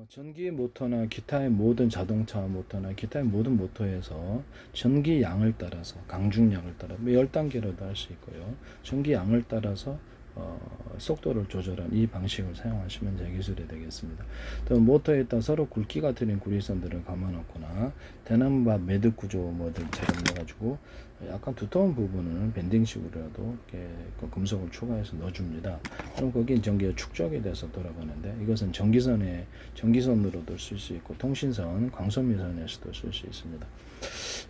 전기 모터나 기타의 모든 자동차 모터나 기타의 모든 모터에서 전기 양을 따라서 강중량을 따라 뭐 10단계로도 할 수 있고요. 전기 양을 따라서 속도를 조절한 이 방식을 사용하시면 제 기술이 되겠습니다. 또 모터에다 서로 굵기가 틀린 구리선들을 감아놓거나 대나무밭 매듭 구조 모델처럼 해가지고 약간 두터운 부분은 밴딩식으로라도 이렇게 금속을 추가해서 넣어줍니다. 그럼 거긴 전기가 축적이 돼서 돌아가는데 이것은 전기선으로도 쓸 수 있고 통신선, 광선미선에서도 쓸 수 있습니다.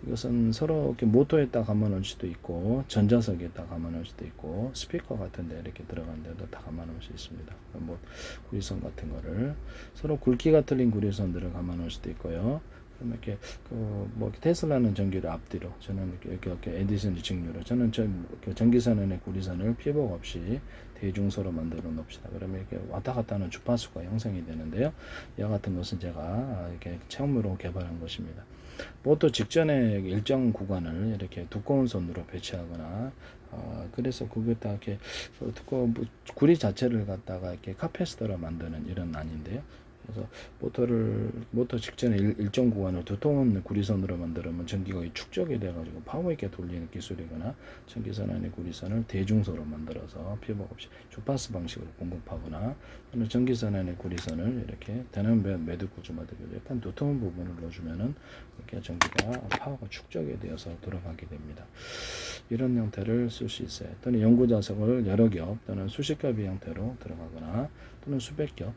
이것은 서로 이렇게 모터에다 감아놓을 수도 있고 전자석에다 감아놓을 수도 있고 스피커 같은데 이렇게 들어간 데도 다 감아놓을 수 있습니다. 뭐 구리선 같은 거를 서로 굵기가 틀린 구리선들을 감아놓을 수도 있고요. 이렇게 뭐 테슬라는 전기를 앞뒤로, 저는 이렇게 에디슨이 직류로, 저는 전기선의 구리선을 피복 없이 대중소로 만들어 놓읍시다. 그러면 이렇게 왔다 갔다 하는 주파수가 형성이 되는데요. 이와 같은 것은 제가 이렇게 체험으로 개발한 것입니다. 모터 직전에 일정 구간을 이렇게 두꺼운 선으로 배치하거나 그래서 그것도 이렇게 구리 자체를 갖다가 이렇게 카페스터로 만드는 이런 안인데요. 그래서 모터 직전에 일정 구간을 두꺼운 구리선으로 만들면 전기가 축적이 돼가지고 파워 있게 돌리는 기술이거나 전기선 안의 구리선을 대중소로 만들어서 피복 없이 주파수 방식으로 공급하거나 또는 전기선 안의 구리선을 이렇게 대나무 매듭 구조마다 약간 두터운 부분을 넣어주면은 이렇게 전기가 파워가 축적이 되어서 돌아가게 됩니다. 이런 형태를 쓸 수 있어요. 또는 연구 자석을 여러 겹 또는 수십 겹의 형태로 들어가거나 또는 수백 겹,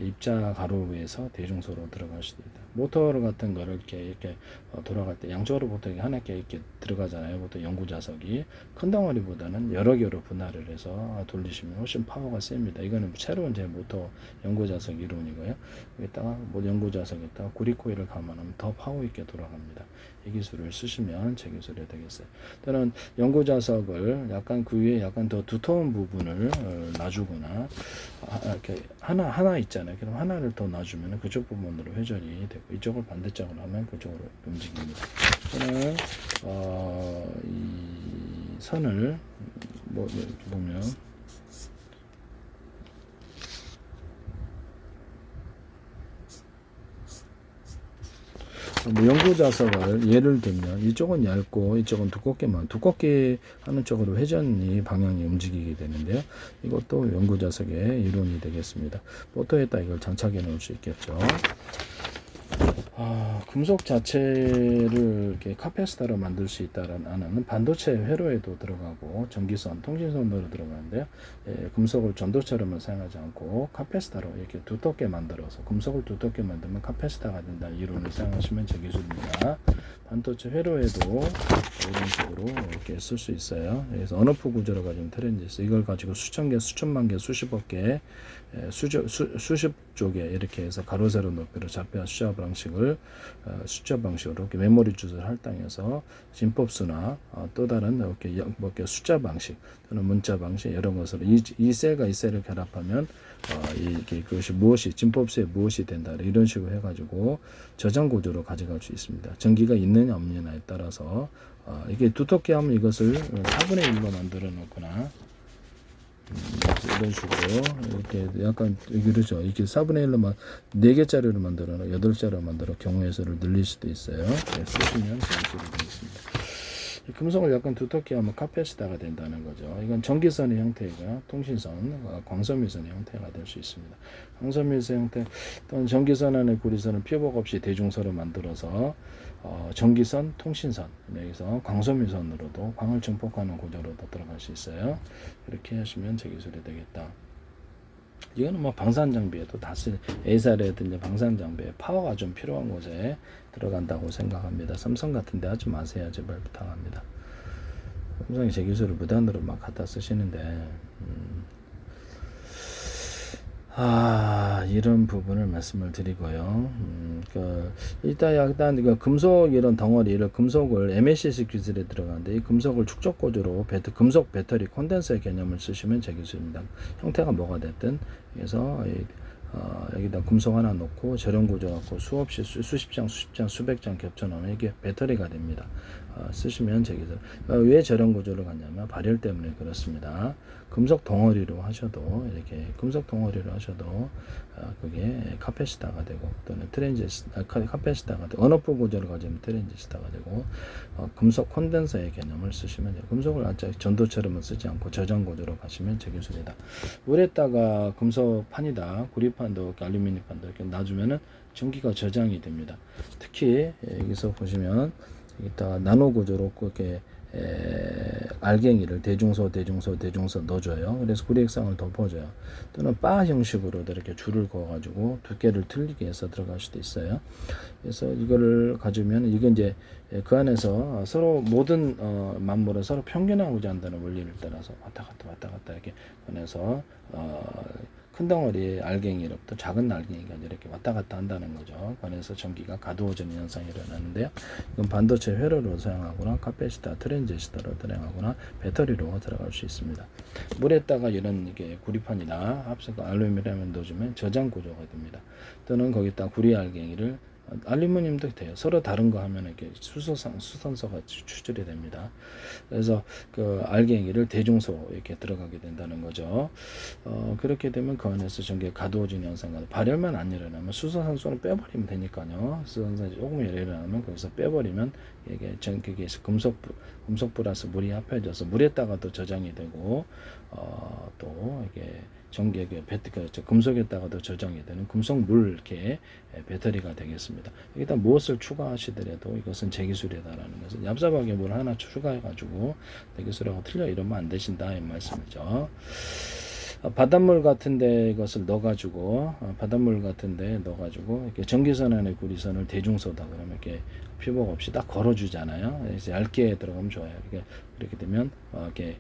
입자 가로에서 대중소로 들어갈 수도 있다. 모터 같은 거를 이렇게 돌아갈 때 양쪽으로 보통 하나 이렇게 들어가잖아요. 보통 연구 자석이 큰 덩어리보다는 여러 개로 분할을 해서 돌리시면 훨씬 파워가 셉니다. 이거는 새로운 제 모터 연구 자석 이론이고요. 여기다가 뭐 연구 자석에다가 구리 코일을 감아놓으면 더 파워 있게 돌아갑니다. 이 기술을 쓰시면 제 기술이 되겠어요. 또는 연구 자석을 약간 그 위에 약간 더 두터운 부분을 놔주거나 이렇게 하나 있잖아요. 그럼 하나를 더 놔주면 그쪽 부분으로 회전이 되고 이쪽을 반대쪽으로 하면 그쪽으로 움직입니다. 저는 이 선을 뭐 이렇게 보면 연구 자석을 예를 들면 이쪽은 얇고 이쪽은 두껍게 하는 쪽으로 회전이 방향이 움직이게 되는데요. 이것도 연구 자석의 이론이 되겠습니다. 모터에다 이걸 장착해 놓을 수 있겠죠. 금속 자체를 이렇게 카페스타로 만들 수 있다는 반도체 회로에도 들어가고 전기선, 통신선으로 들어가는데요. 금속을 전도처럼은 사용하지 않고 카페스타로 이렇게 두텁게 만들어서 금속을 두텁게 만들면 카페스타가 된다는 이론을 사용하시면 제 기술입니다. 반도체 회로에도 이런 식으로 이렇게 쓸 수 있어요. 그래서 언어프 구조로 가지고 트렌드 있어요. 이걸 가지고 수천 개, 수천만 개, 수십억 개, 수십 쪽에 이렇게 해서 가로 세로 높이로 좌표 숫자 방식으로 이렇게 메모리 주소를 할당해서 진법수나 또 다른 이렇게 숫자 방식 또는 문자 방식 이런 것으로 이 셀과 이 셀을 결합하면 그것이 무엇이 진법수에 무엇이 된다 이런 식으로 해가지고 저장 구조로 가져갈 수 있습니다. 전기가 있느냐 없느냐에 따라서 이게 두텁게 하면 이것을 4분의 1로 만들어 놓거나 이런 식으로 이렇게 약간 그렇죠. 이렇게 4분의 1로 4개짜리로 만들어 8자리로 만들어 경우의 수를 늘릴 수도 있어요. 쓰시면 재밌게 되겠습니다. 금속을 약간 두텁게 하면 카페시타가 된다는 거죠. 이건 전기선의 형태이고요. 통신선, 광선미선의 형태가 될 수 있습니다. 광선미선 형태 또는 전기선 안에 구리선을 피복 없이 대중소로 만들어서 전기선, 통신선, 여기서 광선미선으로도 광을 증폭하는 구조로도 들어갈 수 있어요. 이렇게 하시면 제 기술이 되겠다. 이거는 뭐 방산 장비에도 다 쓰는 A사라든지 방산 장비에 파워가 좀 필요한 곳에 들어간다고 생각합니다. 삼성 같은 데 하지 마세요. 제발 부탁합니다. 삼성이 제 기술을 무단으로 막 갖다 쓰시는데 이런 부분을 말씀을 드리고요. 일단 금속 이런 덩어리를 금속을 MLCC 기술에 들어가는데 이 금속을 축적 구조로 금속 배터리 콘덴서 개념을 쓰시면 제 기술입니다. 형태가 뭐가 됐든 그래서 여기다 금속 하나 놓고 저런 구조 갖고 수없이 수십 장, 수백 장 겹쳐 놓으면 이게 배터리가 됩니다. 쓰시면 왜 저런 구조를 갖냐면 발열 때문에 그렇습니다. 금속 덩어리로 하셔도 그게 카패시터가 되고 또는 카패시터가 되고 언어프 구조를 가지면 트랜지스터가 되고 금속 콘덴서의 개념을 쓰시면 돼요. 금속을 전도처럼은 쓰지 않고 저장 구조로 가시면 제 기술이다. 물에다가 금속 판이다, 구리판도 알루미늄판도 이렇게 놔주면은 전기가 저장이 됩니다. 특히 여기서 보시면 여기다가 나노 구조로 이렇게 알갱이를 대중소 넣어줘요. 그래서 구리액상을 덮어줘요. 또는 바 형식으로도 이렇게 줄을 그어가지고 두께를 틀리게 해서 들어갈 수도 있어요. 그래서 이거를 가지면 이게 이제 그 안에서 서로 모든 만물은 서로 평균하고자 한다는 원리를 따라서 왔다 갔다 이렇게 안에서 큰 덩어리 알갱이로부터 작은 알갱이가 이렇게 왔다 갔다 한다는 거죠. 그래서 전기가 가두어지는 현상이 일어나는데요. 이건 반도체 회로로 사용하거나 카패시터, 트랜지스터로 사용하거나 배터리로 들어갈 수 있습니다. 물에다가 이런 이게 구리판이나 합성 알루미늄을 넣어주면 저장 구조가 됩니다. 또는 거기다 구리 알갱이를 알루미늄도 돼요. 서로 다른 거 하면 이렇게 수선소가 추출이 됩니다. 그래서 그 알갱이를 대중소 이렇게 들어가게 된다는 거죠. 그렇게 되면 그 안에서 전기가 가두어지는 현상과 발열만 안 일어나면 수소산소는 빼버리면 되니까요. 수소산소 조금 일어나면 거기서 빼버리면 이게 전기에서 금속 플러스 물이 합해져서 물에다가도 저장이 되고 또 이게 전기에 금속에다가도 저장이 되는 금속물 이렇게 배터리가 되겠습니다. 여기다 무엇을 추가하시더라도 이것은 제 기술이다라는 것은 얍삽하게 뭘 하나 추가해가지고 내 기술하고 틀려 이러면 안 되신다 이 말씀이죠. 바닷물 같은데 이것을 넣어가지고 이렇게 전기선 안에 구리선을 대중소다 그러면 이렇게 피복 없이 딱 걸어주잖아요. 그래서 얇게 들어가면 좋아요. 이렇게 되면 이렇게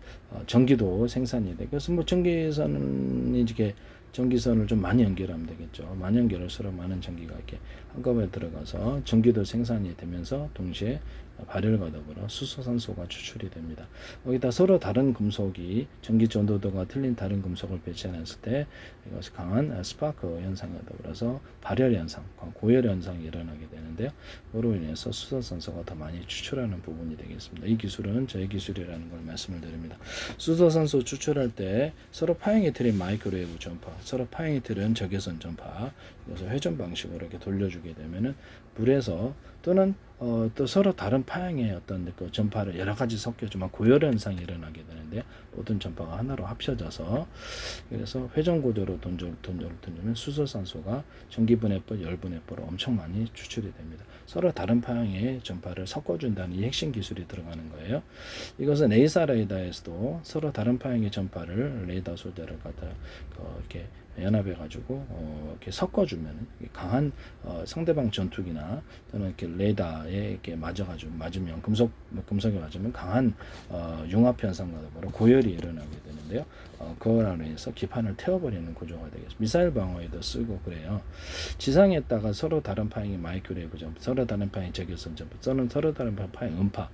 전기도 생산이 돼. 그래서 뭐 전기선이 이렇게 전기선을 좀 많이 연결하면 되겠죠. 많이 연결할수록 많은 전기가 이렇게 한꺼번에 들어가서 전기도 생산이 되면서 동시에 발열과 더불어 수소산소가 추출이 됩니다. 여기다 서로 다른 금속이 전기 전도도가 틀린 다른 금속을 배치했을 때 이것이 강한 스파크 현상과 더불어서 발열 현상, 고열 현상이 일어나게 되는데요. 그로 인해서 수소산소가 더 많이 추출하는 부분이 되겠습니다. 이 기술은 저의 기술이라는 걸 말씀을 드립니다. 수소산소 추출할 때 서로 파형이 틀린 마이크로웨이브 전파, 서로 파형이 틀린 적외선 전파, 이것을 회전 방식으로 이렇게 돌려주게 되면은 물에서 또는 또 서로 다른 파형의 어떤 그 전파를 여러 가지 섞여주면 고열 현상이 일어나게 되는데 모든 전파가 하나로 합쳐져서 그래서 회전 구조로 던져주면 수소산소가 전기분해법, 열분해법으로 엄청 많이 추출이 됩니다. 서로 다른 파형의 전파를 섞어준다는 이 핵심 기술이 들어가는 거예요. 이것은 A사 레이더에서도 서로 다른 파형의 전파를 레이더 소재를 갖다 이렇게 연합해가지고 이렇게 섞어주면 강한 상대방 전투기나 또는 이렇게 레이더에 이렇게 맞으면 금속에 맞으면 강한 융합 현상과 더불어 고열이 일어나게 되는데요. 그거로 인해서 기판을 태워버리는 구조가 되겠습니다. 미사일 방어에도 쓰고 그래요. 지상에다가 서로 다른 파형의 마이크로웨이브 전파, 서로 다른 파형의 적외선 전파, 서로 다른 파형의 음파,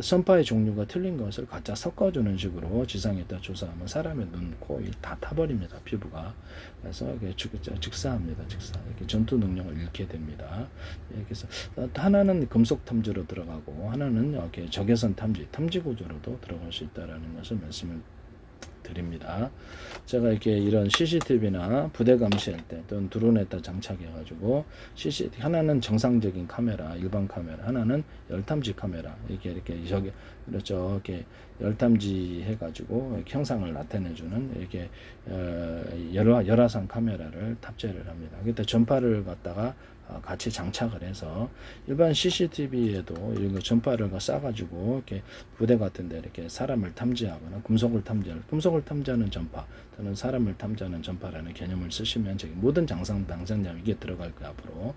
선파의 종류가 틀린 것을 각자 섞어주는 식으로 지상에다 조사하면 사람의 눈, 코, 입 다 타버립니다. 피부가. 그래서 이게 즉사합니다. 이렇게 전투 능력을 잃게 됩니다. 그래서 하나는 금속 탐지로 들어가고 하나는 이렇게 적외선 탐지 구조로도 들어갈 수 있다라는 것을 말씀을 드립니다. 제가 이렇게 이런 CCTV나 부대 감시할 때 또는 드론에다 장착해가지고 하나는 정상적인 카메라, 일반 카메라, 하나는 열탐지 카메라 이렇게 열탐지 해가지고 형상을 나타내주는 이렇게 열화상 카메라를 탑재를 합니다. 그때 전파를 갖다가 같이 장착을 해서 일반 CCTV에도 이런 거 전파를 싸가지고 이렇게 부대 같은데 이렇게 사람을 탐지하거나 금속을 탐지하는 전파 또는 사람을 탐지하는 전파라는 개념을 쓰시면 저기 모든 방산장 이게 들어갈 거예요. 앞으로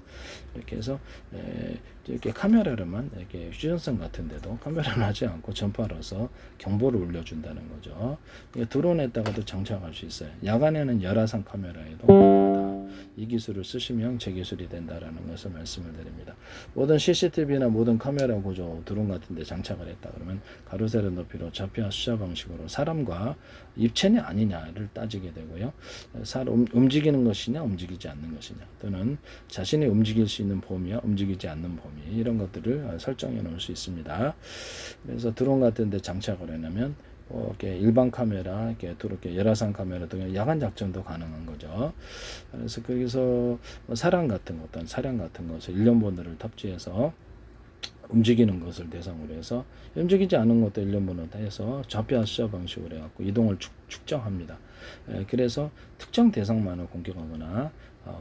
이렇게 해서 이렇게 카메라로만 이렇게 휴전선 같은데도 카메라를 하지 않고 전파로서 경보를 올려준다는 거죠. 드론에다가도 장착할 수 있어요. 야간에는 열화상 카메라에도 이 기술을 쓰시면 제 기술이 된다라는 것을 말씀을 드립니다. 모든 CCTV나 모든 카메라 구조 드론 같은 데 장착을 했다 그러면 가로 세로 높이로 좌표와 숫자 방식으로 사람과 입체냐 아니냐를 따지게 되고요. 움직이는 것이냐 움직이지 않는 것이냐, 또는 자신이 움직일 수 있는 범위와 움직이지 않는 범위, 이런 것들을 설정해 놓을 수 있습니다. 그래서 드론 같은 데 장착을 해놓으면 이렇게 일반 카메라, 이렇게 열화상 카메라 등 야간 작전도 가능한 거죠. 그래서 거기서 사람 같은 것, 어떤 차량 같은 것을 일련번호를 탑재해서 움직이는 것을 대상으로 해서, 움직이지 않은 것도 일련번호로 해서 좌표와 숫자 방식으로 해갖고 이동을 측정합니다. 그래서 특정 대상만을 공격하거나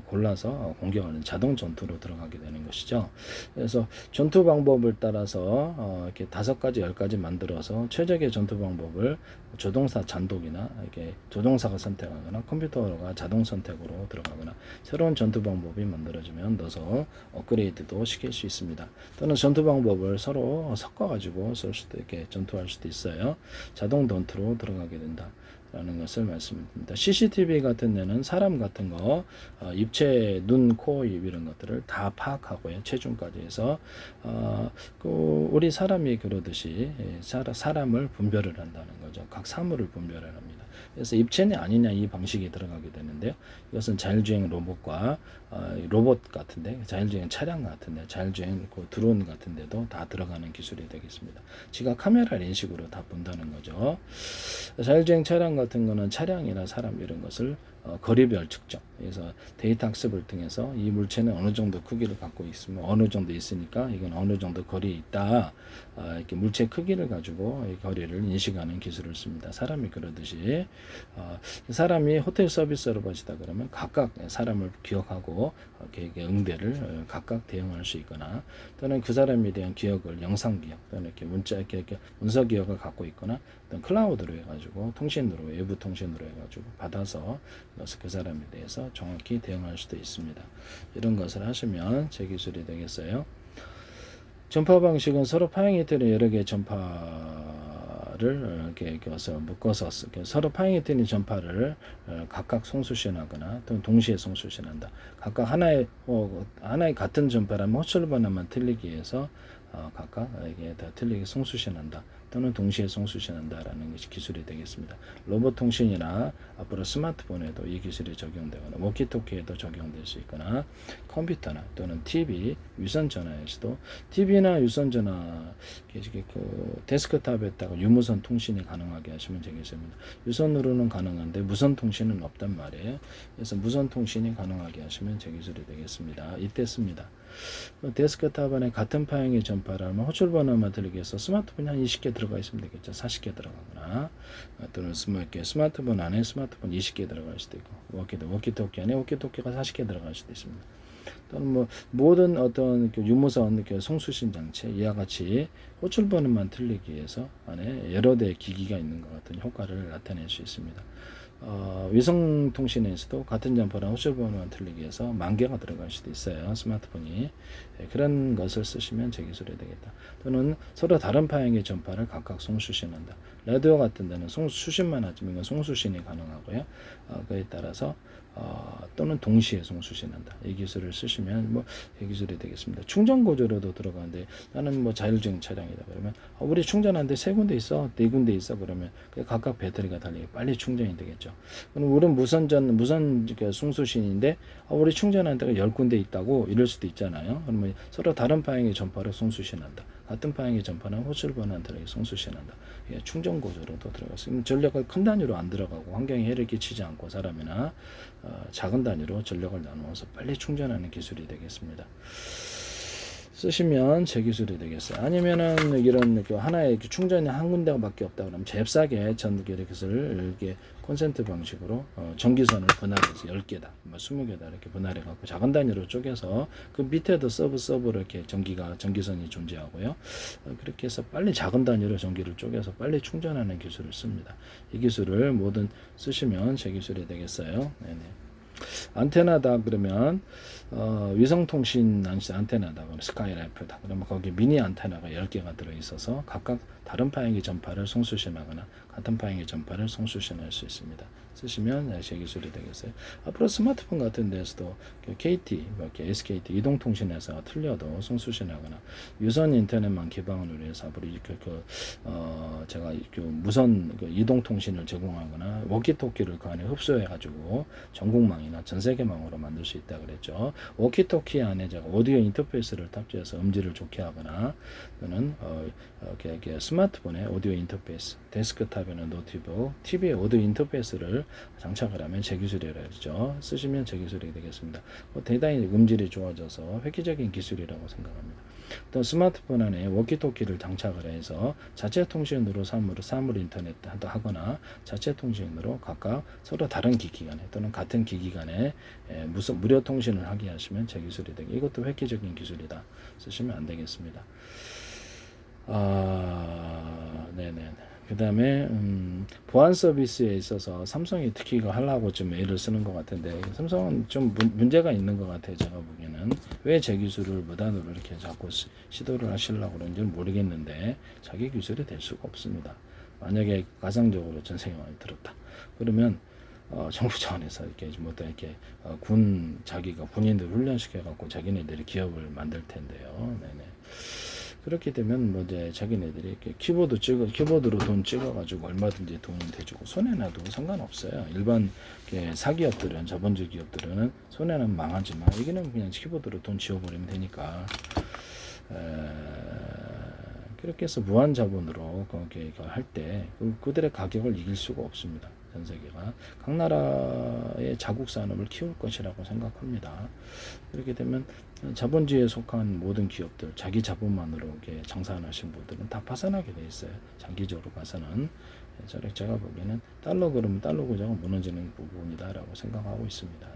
골라서 공격하는 자동 전투로 들어가게 되는 것이죠. 그래서 전투 방법을 따라서 이렇게 5가지, 10가지 만들어서 최적의 전투 방법을 조종사 잔독이나 이렇게 조종사가 선택하거나 컴퓨터가 자동 선택으로 들어가거나, 새로운 전투 방법이 만들어지면 넣어서 업그레이드도 시킬 수 있습니다. 또는 전투 방법을 서로 섞어가지고 쓸 수도 있게 전투할 수도 있어요. 자동 전투로 들어가게 된다 라는 것을 말씀드립니다. CCTV 같은 데는 사람 같은 거, 입체, 눈, 코, 입 이런 것들을 다 파악하고요. 체중까지 해서 우리 사람이 그러듯이 사람을 분별을 한다는 거죠. 각 사물을 분별을 합니다. 그래서 입체냐 아니냐 이 방식이 들어가게 되는데요. 이것은 자율주행 로봇과 로봇 같은데, 자율주행 차량 같은데, 자율주행 드론 같은데도 다 들어가는 기술이 되겠습니다. 지가 카메라를 인식으로 다 본다는 거죠. 자율주행 차량 같은 거는 차량이나 사람 이런 것을 거리별 측정, 그래서 데이터 학습을 통해서 이 물체는 어느 정도 크기를 갖고 있으면 어느 정도 있으니까 이건 어느 정도 거리에 있다, 이렇게 물체 크기를 가지고 이 거리를 인식하는 기술을 씁니다. 사람이 그러듯이 사람이 호텔 서비스 로봇이다 그러면 각각 사람을 기억하고 이렇게 응대를 각각 대응할 수 있거나, 또는 그 사람에 대한 기억을 영상 기억 또는 이렇게 이렇게 문서 기억을 갖고 있거나, 어떤 클라우드로 해가지고 통신으로, 외부 통신으로 해가지고 받아서 그 사람에 대해서 정확히 대응할 수도 있습니다. 이런 것을 하시면 제 기술이 되겠어요. 전파 방식은 서로 파형이 되는 여러 개의 전파를 이렇게 묶어서 서로 파형이 되는 전파를 각각 송수신하거나 또는 동시에 송수신한다. 각각 하나의 같은 전파라면 호출 번호만 틀리기 위해서 각각 이게 다 틀리게 송수신한다, 또는 동시에 송수신한다라는 것이 기술이 되겠습니다. 로봇 통신이나 앞으로 스마트폰에도 이 기술이 적용되거나, 워키토키에도 적용될 수 있거나, 컴퓨터나 또는 TV, 유선전화에서도, TV나 유선전화 데스크탑에다가 유무선 통신이 가능하게 하시면 되겠습니다. 유선으로는 가능한데 무선 통신은 없단 말이에요. 그래서 무선 통신이 가능하게 하시면 제 기술이 되겠습니다. 이때 씁니다. 데스크탑 안에 같은 파형의 전파라면 호출 번호만 들리게 해서 스마트폰이 한 20개 들어가 있으면 되겠죠. 40개 들어가거나, 또는 스마트폰 안에 스마트폰 20개 들어갈 수도 있고, 워키토키 안에 워키토키가 40개 들어갈 수도 있습니다. 또는 모든 어떤 유무선 송수신 장치, 이와 같이 호출 번호만 틀리기 위해서 안에 여러 대의 기기가 있는 것 같은 효과를 나타낼 수 있습니다. 위성통신에서도 같은 전파랑 호출 번호만 틀리기 위해서 10,000개가 들어갈 수도 있어요. 스마트폰이. 그런 것을 쓰시면 제 기술이 되겠다. 또는 서로 다른 파형의 전파를 각각 송수신한다. 라디오 같은 데는 수신만 하지만 이건 송수신이 가능하고요. 그에 따라서 또는 동시에 송수신한다. 이 기술을 쓰시면 이 기술이 되겠습니다. 충전 구조로도 들어가는데, 나는 자율주행 차량이다 그러면 우리 충전하는데 3군데 있어, 4군데 있어 그러면 각각 배터리가 달리게 빨리 충전이 되겠죠. 그럼 우리는 무선 송수신인데 우리 충전하는 데가 10군데 있다고 이럴 수도 있잖아요. 그러면 서로 다른 파형의 전파를 송수신한다. 같은 파형의 전파는 호출 번호한테 송수신한다. 충전 구조로도 들어갔습니다. 전력을 큰 단위로 안 들어가고 환경에 해를 끼치지 않고 사람이나 작은 단위로 전력을 나누어서 빨리 충전하는 기술이 되겠습니다. 쓰시면 제 기술이 되겠어요. 아니면은 이런 하나의 충전이 한 군데밖에 없다 그러면 잽싸게 전기를 이렇게 콘센트 방식으로 전기선을 분할해서 10개다, 20개다 이렇게 분할해 갖고 작은 단위로 쪼개서 그 밑에도 서브로 이렇게 전기선이 존재하고요. 그렇게 해서 빨리 작은 단위로 전기를 쪼개서 빨리 충전하는 기술을 씁니다. 이 기술을 뭐든 쓰시면 제 기술이 되겠어요. 네네. 안테나다 그러면 위성통신 안테나다, 스카이라이프다 그러면 거기 미니 안테나가 10개가 들어있어서 각각 다른 파형의 전파를 송수신하거나 같은 파형의 전파를 송수신할 수 있습니다. 쓰시면 제 기술이 되겠어요. 앞으로 스마트폰 같은 데서도 KT, 이렇게 SKT 이동통신회사가 틀려도 송수신하거나 유선 인터넷만 기반으로 해서 앞으로 제가 무선 이동통신을 제공하거나 워키토키를 그 안에 흡수해가지고 전국망이나 전세계망으로 만들 수 있다 그랬죠. 워키토키 안에 제가 오디오 인터페이스를 탑재해서 음질을 좋게 하거나 또는 이렇게 스마트폰에 오디오 인터페이스, 데스크탑에는 노트북, TV에 오디오 인터페이스를 장착을 하면 제 기술이라죠. 쓰시면 제 기술이 되겠습니다. 대단히 음질이 좋아져서 획기적인 기술이라고 생각합니다. 또 스마트폰 안에 워키토키를 장착을 해서 자체 통신으로 사물 인터넷 하거나 자체 통신으로 각각 서로 다른 기기 간에 또는 같은 기기 간에 무슨 무료 통신을 하게 하시면 제 기술이 되게 이것도 획기적인 기술이다. 쓰시면 안 되겠습니다. 네네. 그 다음에 보안 서비스에 있어서 삼성이 특히 하려고 좀 애를 쓰는 것 같은데 삼성은 좀 문제가 있는 것 같아요. 제가 보기에는 왜 제 기술을 무단으로 이렇게 자꾸 시도를 하시려고 그런지 모르겠는데 자기 기술이 될 수가 없습니다. 만약에 가상적으로 전세계망이 들었다 그러면 정부 차원에서 이렇게 자기가 군인들 훈련시켜 갖고 자기네들이 기업을 만들 텐데요. 네네. 그렇게 되면 이제 자기네들이 이렇게 키보드로 돈 찍어가지고 얼마든지 돈 대주고 손해나도 상관없어요. 일반 사기업들은 자본주의 기업들은 손해는 망하지만 여기는 그냥 키보드로 돈 지워버리면 되니까 그렇게 해서 무한 자본으로 그렇게 할 때 그들의 가격을 이길 수가 없습니다. 전 세계가 각 나라의 자국 산업을 키울 것이라고 생각합니다. 그렇게 되면 자본주의에 속한 모든 기업들 자기 자본만으로 이렇게 장사하시는 분들은 다 파산하게 돼 있어요. 장기적으로 봐서는 제가 보기에는 달러 그러면 달러 구조가 무너지는 부분이다라고 생각하고 있습니다.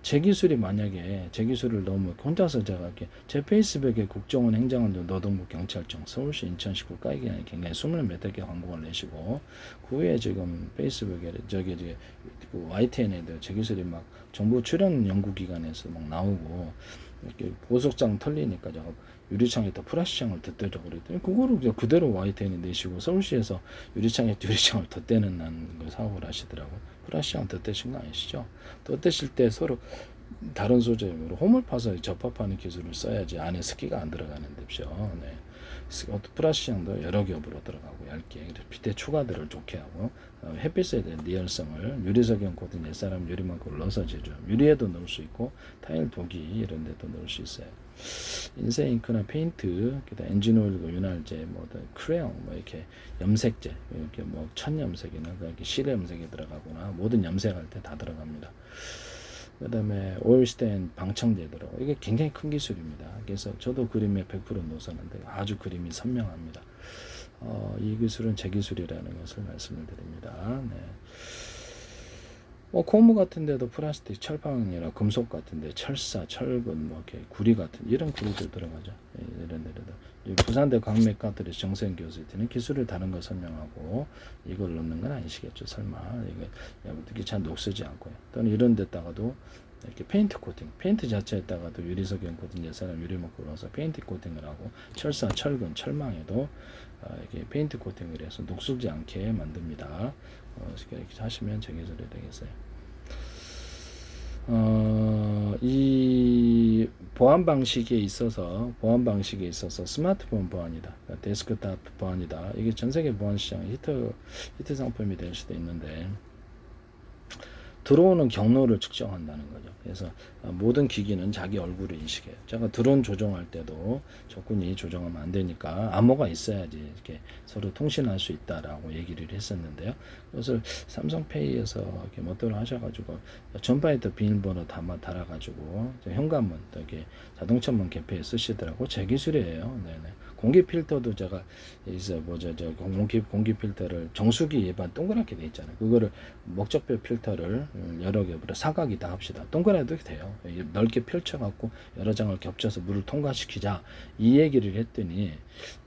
제 기술이 만약에 제 기술을 너무 혼자서 제가 이렇게 제 페이스북에 국정원 행정안전 노동부 경찰청 서울시 인천시구 까이기 굉장히 20몇 개 광고를 내시고 그 후에 지금 페이스북에 그 YTN에도 제 기술이 막 정부 출연 연구기관에서 막 나오고 이렇게 보석장 털리니까 제가 유리창에다 플라시창을 덧대려고 그랬더니 그거를 그대로 YTN에 내시고 서울시에서 유리창에 유리창을 덧대는 그 사업을 하시더라고요. 플라시창 덧대신 거 아니시죠? 덧대실 때 서로 다른 소재로 홈을 파서 접합하는 기술을 써야지 안에 습기가 안 들어가는 데죠. 네. 플라시창도 여러 겹으로 들어가고 얇게 빛의 추가들을 좋게 하고 햇빛에 대한 리얼성을 유리석연 코팅 옛사람 유리만큼 넣어서 제조 유리에도 넣을 수 있고 타일 도기 이런 데도 넣을 수 있어요. 인쇄 잉크나 페인트, 그다음 엔진 오일, 윤활제, 크레용, 이렇게 염색제, 이렇게 천염색이나 이렇게 실 염색이 들어가거나 모든 염색할 때 다 들어갑니다. 그다음에 오일 스테인 방청제 들어가고 이게 굉장히 큰 기술입니다. 그래서 저도 그림에 100% 넣었었는데 아주 그림이 선명합니다. 이 기술은 제 기술이라는 것을 말씀을 드립니다. 네. 고무 같은 데도 플라스틱, 철판이나 금속 같은 데 철사, 철근, 이렇게 구리 같은 이런 구리도 들어가죠. 이런 데도. 부산대 광맥가들의 정세현 교수한테는 기술을 다른 걸 설명하고 이걸 넣는 건 아니시겠죠. 설마 이게 잘 녹슬지 않고요. 또는 이런 데다가도 이렇게 페인트 코팅, 페인트 자체에다가도 유리석연 코팅, 옛사람 유리목을 넣어서 페인트 코팅을 하고 철사, 철근, 철망에도 이렇게 페인트 코팅을 해서 녹슬지 않게 만듭니다. 이렇게 하시면 제 기술이 되겠어요. 이 보안 방식에 있어서 스마트폰 보안이다, 데스크탑 보안이다. 이게 전 세계 보안 시장 히트 상품이 될 수도 있는데 들어오는 경로를 측정한다는 거죠. 그래서 모든 기기는 자기 얼굴을 인식해요. 제가 드론 조종할 때도 적군이 조종하면 안 되니까 암호가 있어야지 이렇게 서로 통신할 수 있다라고 얘기를 했었는데요. 그것을 삼성페이에서 이렇게 뭐대로 하셔가지고 전파에도 비밀번호 달아가지고 현관문 또 이렇게 자동차문 개폐에 쓰시더라고. 제 기술이에요. 네네. 공기 필터도 제가 공기 필터를 정수기 일반 동그랗게 돼 있잖아요. 그거를 목적별 필터를 여러 겹으로 사각이다 합시다. 동그랗게 돼요. 넓게 펼쳐갖고 여러 장을 겹쳐서 물을 통과시키자 이 얘기를 했더니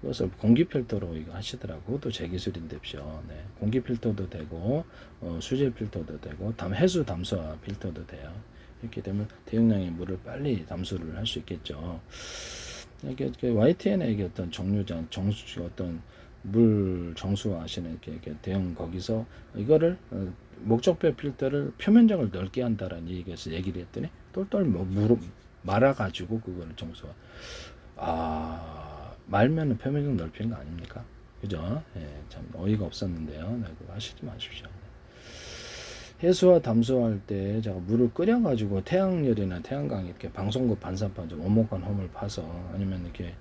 그것을 공기 필터로 이거 하시더라고. 그것도 제 기술인데요. 네. 공기 필터도 되고 수질 필터도 되고 해수 담수화 필터도 돼요. 이렇게 되면 대용량의 물을 빨리 담수를 할 수 있겠죠. 이게 YTN의 어떤 정류장, 어떤 물 정수하시는 이렇게 대형 거기서 이거를 목적별 필터를 표면적을 넓게 한다라는 얘기에서 얘기를 했더니 똘똘 말아가지고 그거를 정수화. 말면은 표면적 넓히는 거 아닙니까? 그죠? 예, 참 어이가 없었는데요. 네, 그거 하시지 마십시오. 해수와 담수할 때 제가 물을 끓여가지고 태양열이나 태양광 이렇게 방송국 반사판 좀 오목한 홈을 파서 아니면 이렇게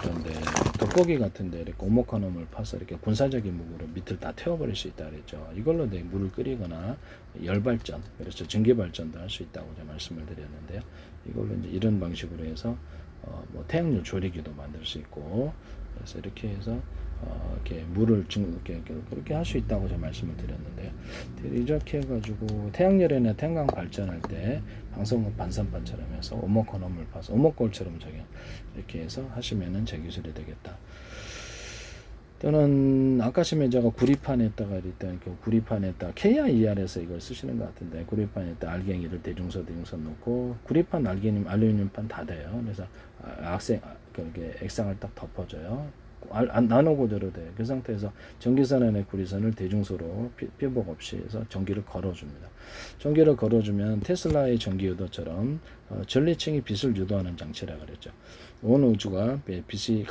이런데 돋보기 같은데 이렇게 오목한 홈을 파서 이렇게 군사적인 무기로 밑을 다 태워버릴 수 있다 그랬죠. 이걸로 내 물을 끓이거나 열발전, 그래서 전기발전도 할 수 있다고 제가 말씀을 드렸는데요. 이걸로 이제 이런 방식으로 해서 뭐 태양열 조리기도 만들 수 있고, 그래서 이렇게 해서 이렇게 물을 그렇게 할 수 있다고 제가 말씀을 드렸는데요. 이렇게 해가지고 태양열이나 태양광 발전할 때 방송국 반사판처럼 해서 오목헌홈을 파서 오목골처럼 이렇게 해서 하시면은 제 기술이 되겠다. 또는 아까 제가 구리판에다가 일단 그 구리판에다 KIER에서 이걸 쓰시는 것 같은데, 구리판에다 알갱이를 대중소 놓고 구리판 알루미늄판 다 돼요. 그래서 그렇게 액상을 딱 덮어줘요. 나노 구조로 돼요. 그 상태에서 전기선안의 구리선을 대중소로 피복 없이 해서 전기를 걸어줍니다. 전기를 걸어주면 테슬라의 전기 유도처럼 전리층이 빛을 유도하는 장치라 그랬죠. 온 우주가 빛이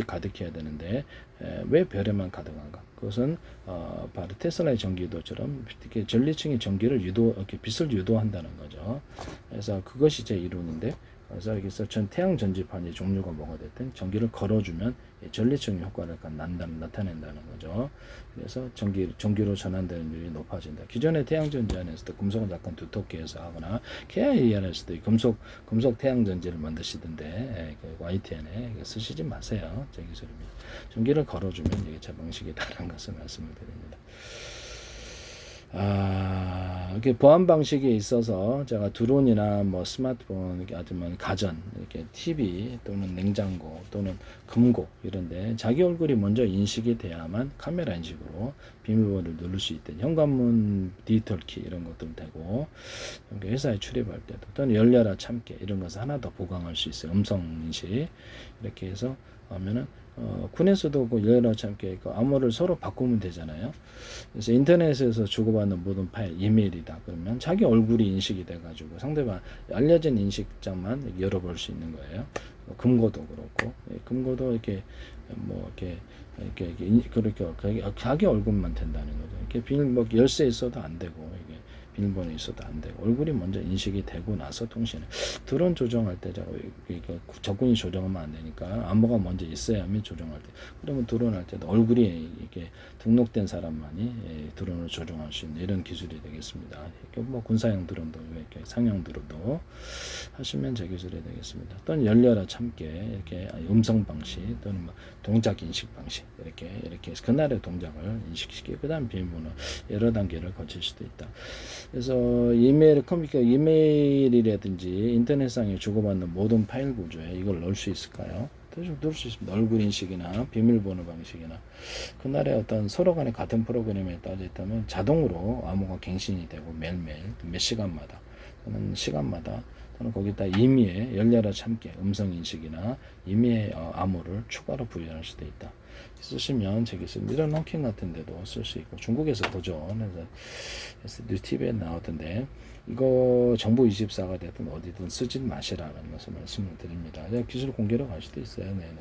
가득해야 되는데 왜 별에만 가득한가? 그것은 바로 테슬라의 전기 유도처럼 이렇게 전리층이 전기를 이렇게 빛을 유도한다는 거죠. 그래서 그것이 제 이론인데, 그래서 여기서 태양 전지판의 종류가 뭐가 됐든 전기를 걸어주면 전리층 효과를 나타낸다는 거죠. 그래서 전기로 전환되는 율이 높아진다. 기존의 태양 전지 안에서도 금속은 약간 두텁게 해서 하거나 KIE 안에서도 금속 태양 전지를 만드시던데 그 YTN에 쓰시지 마세요. 제 기술입니다. 전기를 걸어주면 이게 제 방식이다라는 것을 말씀을 드립니다. 이렇게 보안 방식에 있어서 제가 드론이나 뭐 스마트폰, 아니면 가전, 이렇게 TV 또는 냉장고 또는 금고 이런데 자기 얼굴이 먼저 인식이 돼야만 카메라 인식으로 비밀번호를 누를 수 있던 현관문 디지털 키 이런 것들 되고, 회사에 출입할 때도 또는 열려라 참깨 이런 것을 하나 더 보강할 수 있어요. 음성 인식 이렇게 해서 하면은 군에서도 그 열려라 참깨 그 암호를 서로 바꾸면 되잖아요. 그래서 인터넷에서 주고받는 모든 파일 이메일이다 그러면 자기 얼굴이 인식이 돼가지고 상대방 알려진 인식장만 열어볼 수 있는 거예요. 금고도 그렇고, 금고도 이렇게 뭐 그렇게 자기 얼굴만 된다는 거죠. 이렇게 비밀 열쇠 있어도 안 되고 이게 비밀번호 있어도 안 되고 얼굴이 먼저 인식이 되고 나서 통신을. 드론 조정할 때 적군이 조정하면 안 되니까 암호가 먼저 있어야만 조정할 때. 그러면 드론 할 때도 얼굴이 이렇게 등록된 사람만이 드론을 조정할 수 있는 이런 기술이 되겠습니다. 뭐 군사용 드론도 이렇게 상용 드론도 하시면 제 기술이 되겠습니다. 또는 열려라 참깨 이렇게 음성 방식 또는 뭐 동작 인식 방식 이렇게 해서 그날의 동작을 인식시키고 그다음 비밀번호 여러 단계를 거칠 수도 있다. 그래서 이메일이라든지 인터넷상에 주고받는 모든 파일 구조에 이걸 넣을 수 있을까요? 넣을 수 있습니다. 얼굴 인식이나 비밀번호 방식이나 그날의 어떤 서로 간의 같은 프로그램에 따져 있다면 자동으로 암호가 갱신이 되고 매일매일 몇 시간마다 또는 시간마다 또는 거기다 임의의 열려라 참깨 음성 인식이나 임의의 암호를 추가로 부여할 수도 있다. 쓰시면 이런 홈킹 같은 데도 쓸 수 있고, 중국에서 보죠. 그래서 뉴티비에 나오던데 이거 정부24가 됐든 어디든 쓰지 마시라는 것을 말씀을 드립니다. 기술 공개로 갈 수도 있어요. 네네.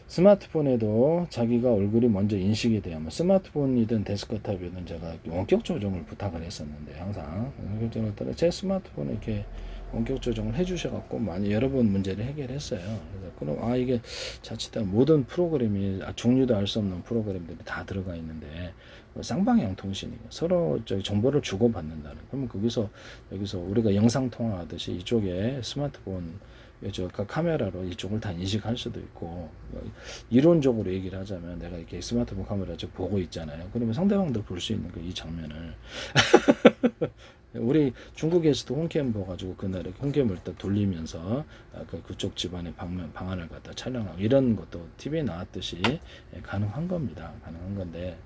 스마트폰에도 자기가 얼굴이 먼저 인식이 돼야만, 스마트폰이든 데스크탑이든 제가 원격 조정을 부탁을 했었는데 항상 원격 조정을 따라 제 스마트폰에 이렇게 원격 조정을 해주셔갖고 많이 여러 번 문제를 해결했어요. 그래서 그럼 이게 자칫한 모든 프로그램이 종류도 알 수 없는 프로그램들이 다 들어가 있는데 쌍방향 통신이 서로 정보를 주고받는다는. 그러면 여기서 우리가 영상 통화하듯이 이쪽에 스마트폰 카메라로 이쪽을 다 인식할 수도 있고, 이론적으로 얘기를 하자면 내가 이렇게 스마트폰 카메라 보고 있잖아요. 그러면 상대방도 볼 수 있는 이 장면을 우리 중국에서도 홈캠 봐가지고 그날 홈캠을 딱 돌리면서 그쪽 집안의 방안을 갖다 촬영하고 이런 것도 TV에 나왔듯이 가능한 겁니다. 가능한 건데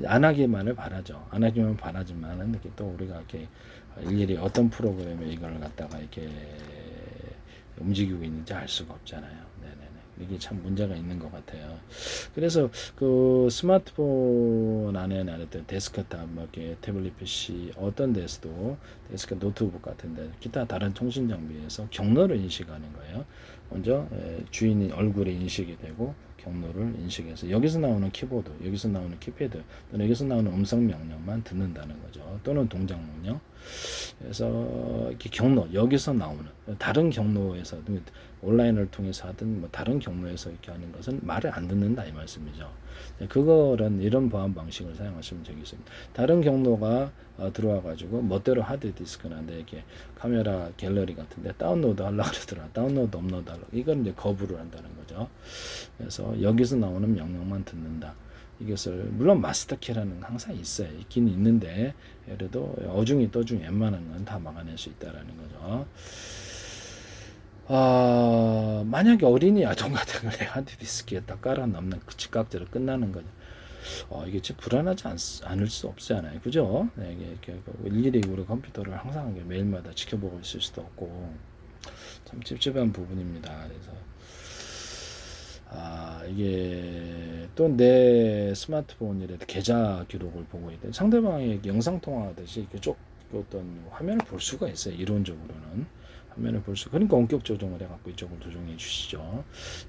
안 하기만을 바라죠. 안 하기만 바라지만은 이렇게 또 우리가 이렇게 일일이 어떤 프로그램에 이걸 갖다가 이렇게 움직이고 있는지 알 수가 없잖아요. 네네네. 이게 참 문제가 있는 것 같아요. 그래서 그 스마트폰 안에 나랬던 데스크탑, 뭐 이렇게 태블릿 PC 어떤 데서도 데스크 노트북 같은데 기타 다른 통신 장비에서 경로를 인식하는 거예요. 먼저 주인이 얼굴에 인식이 되고 경로를 인식해서 여기서 나오는 키보드, 여기서 나오는 키패드, 또는 여기서 나오는 음성 명령만 듣는다는 거죠. 또는 동작 명령. 그래서 이렇게 경로, 여기서 나오는 다른 경로에서 온라인을 통해서 하든 뭐 다른 경로에서 이렇게 하는 것은 말을 안 듣는다 이 말씀이죠. 그거는 이런 보안 방식을 사용하시면 되겠습니다. 다른 경로가 들어와 가지고 멋대로 하드디스크나 내 이렇게 카메라 갤러리 같은데 다운로드 하려고 그러더라. 다운로드 업로드 하려고. 이건 이제 거부를 한다는 거죠. 그래서 여기서 나오는 명령만 듣는다. 이것을 물론 마스터키라는 건 항상 있어요. 있긴 있는데 그래도 어중이 떠중이 웬만한 건 다 막아낼 수 있다라는 거죠. 만약에 어린이 아동 같은 걸 하드디스크에 딱 깔아 넣는 그 즉각적으로 끝나는 거죠. 이게 좀 불안하지 않을 수 없잖아요. 그죠? 네, 이게 이렇게 일일이 우리 컴퓨터를 항상 매일마다 지켜보고 있을 수도 없고 참 찝찝한 부분입니다. 그래서 이게 또 내 스마트폰이라도 계좌 기록을 보고 있대. 상대방의 영상 통화하듯이 이렇게 쭉 어떤 화면을 볼 수가 있어요. 이론적으로는 화면을 볼 수. 그러니까 원격 조정을 해갖고 이쪽을 조정해 주시죠.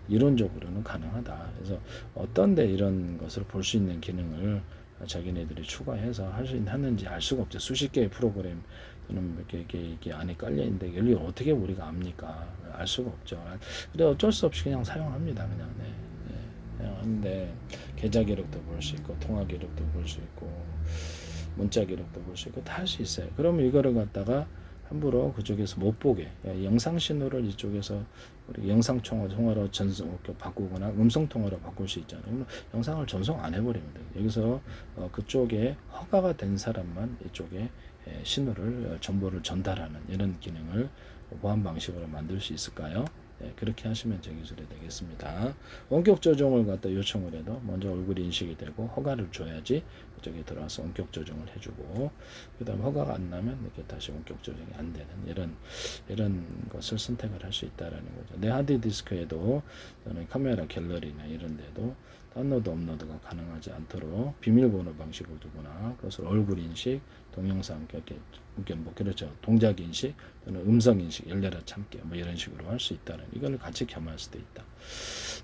이론적으로는 가능하다. 그래서 어떤데 이런 것을 볼 수 있는 기능을 자기네들이 추가해서 하는지 알 수가 없죠. 수십 개의 프로그램 또는 이렇게 안에 깔려 있는데 이걸 어떻게 우리가 압니까? 알 수가 없죠. 근데 어쩔 수 없이 그냥 사용합니다. 그냥 그냥 하는데 계좌 기록도 볼 수 있고 통화 기록도 볼 수 있고 문자 기록도 볼 수 있고 다 할 수 있어요. 그러면 이거를 갖다가 함부로 그쪽에서 못 보게 영상 신호를 이쪽에서 우리 영상 통화로 전송 바꾸거나 음성 통화로 바꿀 수 있잖아요. 그럼 영상을 전송 안 해버리면 돼요. 여기서 그쪽에 허가가 된 사람만 이쪽에 신호를 정보를 전달하는 이런 기능을 보안 방식으로 만들 수 있을까요? 그렇게 하시면 제 기술이 되겠습니다. 원격 조정을 갖다 요청을 해도 먼저 얼굴 인식이 되고 허가를 줘야지 그쪽에 들어와서 원격 조정을 해주고 그 다음 허가가 안 나면 이렇게 다시 원격 조정이 안 되는 이런 것을 선택을 할 수 있다라는 거죠. 내 하드디스크에도 또는 카메라 갤러리나 이런 데도 다운로드 업로드가 가능하지 않도록 비밀번호 방식을 두거나 그것을 얼굴 인식, 동영상 뭐 그렇죠. 동작 인식 또는 음성 인식 열려라 참게 뭐 이런 식으로 할 수 있다는 이걸 같이 겸할 수도 있다.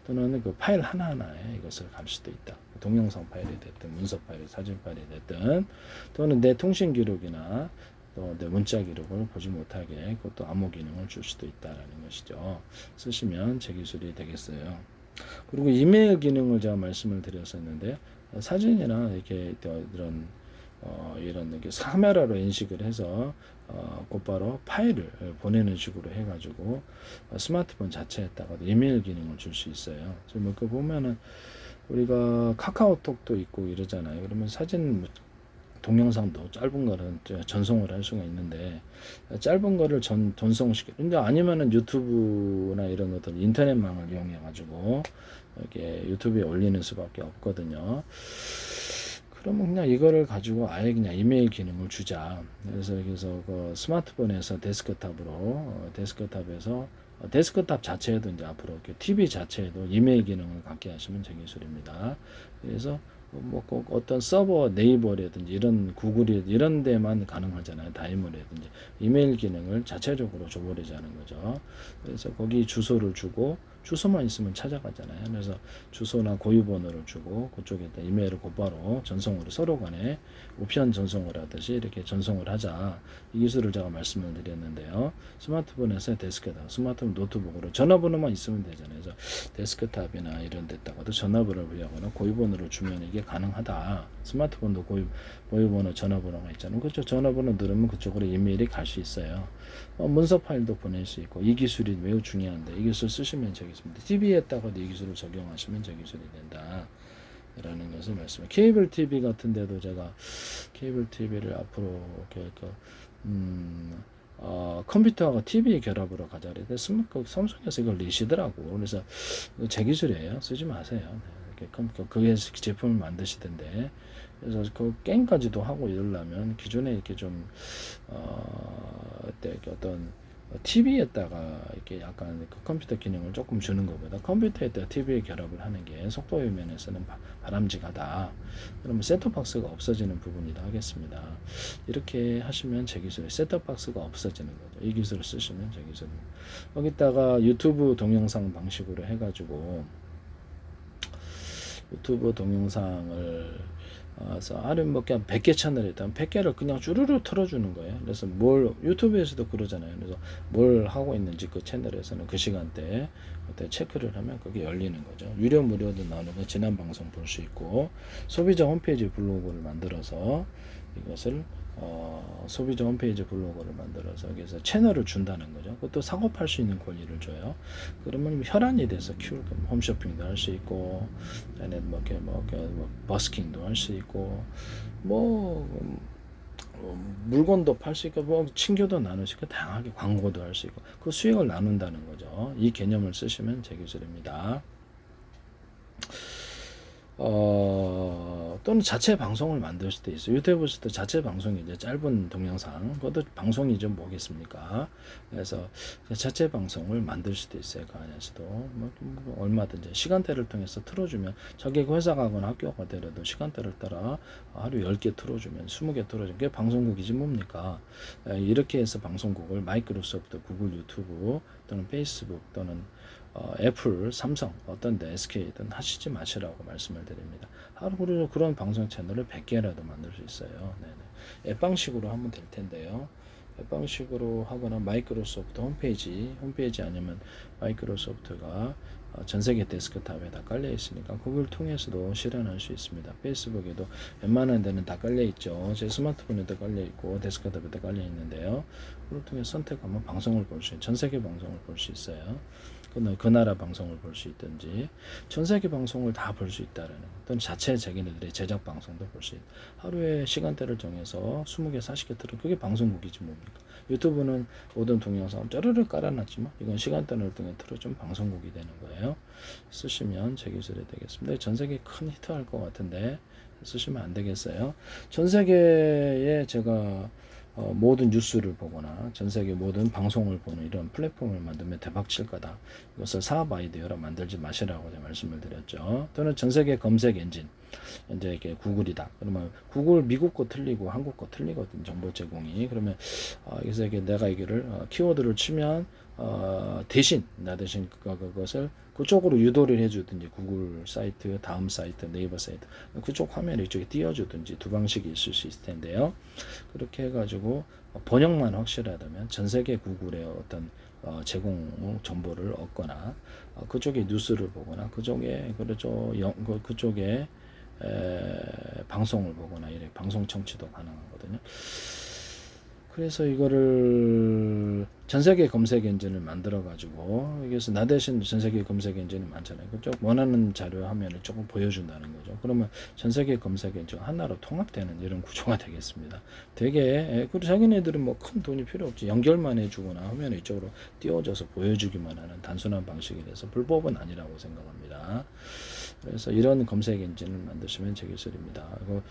또는 그 파일 하나하나에 이것을 갈 수도 있다. 동영상 파일이 됐든 문서 파일이 사진 파일이 됐든 또는 내 통신 기록이나 또 내 문자 기록을 보지 못하게 그것도 암호 기능을 줄 수도 있다라는 것이죠. 쓰시면 제 기술이 되겠어요. 그리고 이메일 기능을 제가 말씀을 드렸었는데요. 사진이나 이렇게 이런 이렇게 카메라로 인식을 해서 곧바로 파일을 보내는 식으로 해가지고 스마트폰 자체에다가 이메일 기능을 줄 수 있어요. 지금 그 보면은 우리가 카카오톡도 있고 이러잖아요. 그러면 사진 동영상도 짧은 거는 전송을 할 수가 있는데 짧은 거를 전송시켜. 근데 아니면은 유튜브나 이런 것들 인터넷망을 이용해 가지고 이렇게 유튜브에 올리는 수밖에 없거든요. 그러면 그냥 이거를 가지고 아예 그냥 이메일 기능을 주자. 그래서 여기서 그 스마트폰에서 데스크탑에서 데스크탑 자체에도 이제 앞으로 이렇게 TV 자체에도 이메일 기능을 갖게 하시면 제 기술입니다. 그래서 뭐 꼭 어떤 서버 네이버라든지 이런 구글이 이런 데만 가능하잖아요. 다이머라든지 이메일 기능을 자체적으로 줘버리자는 거죠. 그래서 거기 주소를 주고 주소만 있으면 찾아가잖아요. 그래서 주소나 고유번호를 주고 그쪽에다 이메일을 곧바로 전송으로 서로 간에 우편 전송을 하듯이 이렇게 전송을 하자. 이 기술을 제가 말씀을 드렸는데요. 스마트폰에서 데스크탑, 스마트폰 노트북으로 전화번호만 있으면 되잖아요. 그래서 데스크탑이나 이런 데다가도 전화번호를 부여하거나 고유번호를 주면 이게 가능하다. 스마트폰도 고유번호, 전화번호가 있잖아요. 그렇죠. 전화번호 누르면 그쪽으로 이메일이 갈 수 있어요. 문서 파일도 보낼 수 있고 이 기술이 매우 중요한데 이 기술 쓰시면 되겠습니다. TV에다가도 이 기술을 적용하시면 제 기술이 된다. 라는 것을 말씀해. 케이블 TV 같은 데도 제가 케이블 TV를 앞으로 컴퓨터하고 TV 결합으로 가자 그랬는데 삼성에서 이걸 내시더라고. 그래서 제 기술이에요. 쓰지 마세요. 그게 제품을 만드시던데 그래서 그 게임까지도 하고 이러려면 기존에 이렇게 좀 어떤 TV에다가 이렇게 약간 그 컴퓨터 기능을 조금 주는 것보다 컴퓨터에다가 TV에 결합을 하는 게 속도의 면에서는 바람직하다. 그러면 셋톱박스가 없어지는 부분이다 하겠습니다. 이렇게 하시면 제 기술에 셋톱박스가 없어지는 거죠. 이 기술을 쓰시면 제 기술입니다. 여기다가 유튜브 동영상 방식으로 해가지고 유튜브 동영상을 그래서 하루에 뭐 그냥 100개 채널이 있다면 100개를 그냥 쭈루루 틀어주는 거예요. 그래서 뭘 유튜브에서도 그러잖아요. 그래서 뭘 하고 있는지 그 채널에서는 그 시간대에 그때 체크를 하면 그게 열리는 거죠. 유료 무료도 나누고 지난 방송 볼 수 있고 소비자 홈페이지 블로그를 만들어서 이것을 소비자 홈페이지 블로그를 만들어서 여기서 채널을 준다는 거죠. 그것도 사고 팔 수 있는 권리를 줘요. 그러면 혈안이 돼서 키울 거 홈쇼핑도 할 수 있고, 버스킹도 할 수 있고, 뭐 물건도 팔 수 있고, 뭐 친교도 나눌 수 있고, 다양하게 광고도 할 수 있고, 그 수익을 나눈다는 거죠. 이 개념을 쓰시면 제 기술입니다. 또는 자체 방송을 만들 수도 있어요. 유튜브에서도 자체 방송이 이제 짧은 동영상, 그것도 방송이죠, 뭐겠습니까? 그래서 자체 방송을 만들 수도 있어요. 그 안에서도 뭐 얼마든지 시간대를 통해서 틀어주면 자기 회사 가거나 학교 가더라도 시간대를 따라 하루 10개 틀어주면 20개 틀어주면 그게 방송국이지 뭡니까? 이렇게 해서 방송국을 마이크로소프트, 구글 유튜브 또는 페이스북 또는 애플, 삼성, 어떤데 SK든 하시지 마시라고 말씀을 드립니다. 하루 그런 방송 채널을 100개라도 만들 수 있어요. 네네. 앱방식으로 하면 될 텐데요. 앱방식으로 하거나 마이크로소프트 홈페이지 아니면 마이크로소프트가 전 세계 데스크탑에 다 깔려 있으니까 그걸 통해서도 실현할 수 있습니다. 페이스북에도 웬만한 데는 다 깔려 있죠. 제 스마트폰에도 깔려 있고 데스크탑에도 깔려 있는데요. 그걸 통해 선택하면 방송을 볼 수, 전 세계 방송을 볼 수 있어요. 그 나라 방송을 볼 수 있든지 전 세계 방송을 다 볼 수 있다라는 또는 자체 자기네들의 제작 방송도 볼 수 있다. 하루에 시간대를 정해서 20개, 40개 틀어 그게 방송국이지 뭡니까? 유튜브는 모든 동영상 짜르르 깔아놨지만 이건 시간대를 통해 틀어준 방송국이 되는 거예요. 쓰시면 제 기술이 되겠습니다. 전 세계 큰 히트할 것 같은데 쓰시면 안 되겠어요. 전 세계에 제가 모든 뉴스를 보거나 전 세계 모든 방송을 보는 이런 플랫폼을 만들면 대박 칠 거다. 이것을 사업 아이디어로 만들지 마시라고 제가 말씀을 드렸죠. 또는 전 세계 검색 엔진 이제 이게 구글이다. 그러면 구글 미국 거 틀리고 한국 거 틀리거든 정보 제공이. 그러면 그래서 이게 내가 이거를 키워드를 치면 대신 그것을 그쪽으로 유도를 해주든지 구글 사이트, 다음 사이트, 네이버 사이트 그쪽 화면에 이쪽에 띄워주든지 두 방식이 있을 수 있을 텐데요. 그렇게 해가지고 번역만 확실하다면 전 세계 구글의 어떤 제공 정보를 얻거나 그쪽에 뉴스를 보거나 그쪽에 그렇죠 그쪽에 방송을 보거나 이래 방송 청취도 가능하거든요. 그래서 이거를 전세계 검색 엔진을 만들어 가지고 여기서 나 대신 전세계 검색 엔진이 많잖아요. 그쪽 원하는 자료 화면을 조금 보여준다는 거죠. 그러면 전세계 검색 엔진 하나로 통합되는 이런 구조가 되겠습니다. 되게 그리고 자기네들은 뭐 큰 돈이 필요 없지 연결만 해주거나 화면을 이쪽으로 띄워줘서 보여주기만 하는 단순한 방식이 돼서 불법은 아니라고 생각합니다. 그래서 이런 검색 엔진을 만드시면 제 기술입니다.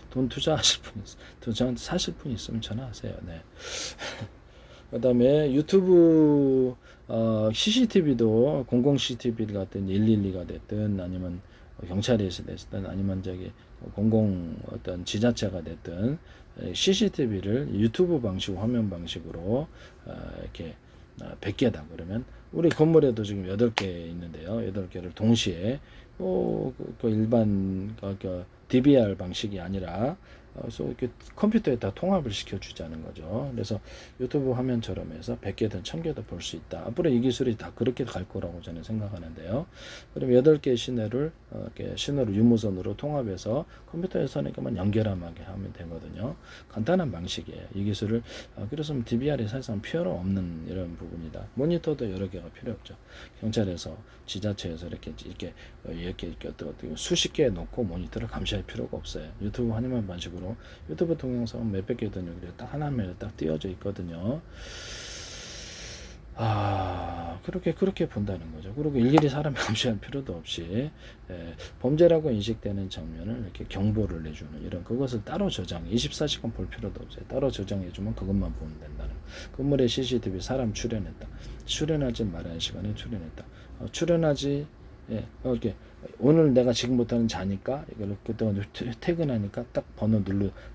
돈 투자하실 분 저한테 사실 분 있으면 전화하세요. 네. 그 다음에 유튜브 CCTV도 공공 CCTV가 됐든 112가 됐든 아니면 경찰에서 됐든 아니면 저기 공공 어떤 지자체가 됐든 CCTV를 유튜브 방식 화면 방식으로 이렇게 100개다 그러면 우리 건물에도 지금 8개 있는데요. 8개를 동시에 그 일반 DVR 방식이 아니라 이렇게 컴퓨터에 다 통합을 시켜주자는 거죠. 그래서 유튜브 화면처럼 해서 100개든 1000개든 볼 수 있다. 앞으로 이 기술이 다 그렇게 갈 거라고 저는 생각하는데요. 그럼 8개의 신호를 이렇게 신호를 유무선으로 통합해서 컴퓨터에서만 연결하게 하면 되거든요. 간단한 방식이에요. 이 기술을 그래서 DVR이 사실상 필요 없는 이런 부분이다. 모니터도 여러 개가 필요 없죠. 경찰에서 지자체에서 이렇게 수십 개 놓고 모니터를 감시할 필요가 없어요. 유튜브 화면 방식으로 유튜브 동영상 몇백 개든 여기 딱 하나면 딱 띄워져 있거든요. 그렇게 본다는 거죠. 그리고 일일이 사람 감시할 필요도 없이 범죄라고 인식되는 장면을 이렇게 경보를 내주는 이런 그것을 따로 저장 24시간 볼 필요도 없어요. 따로 저장해주면 그것만 보면 된다는 건물에 CCTV 사람 출연했다. 출연하지 말아야 시간에 출연했다. 출연하지 이렇게 오늘 내가 지금부터는 자니까 이걸 그때 퇴근하니까 딱 번호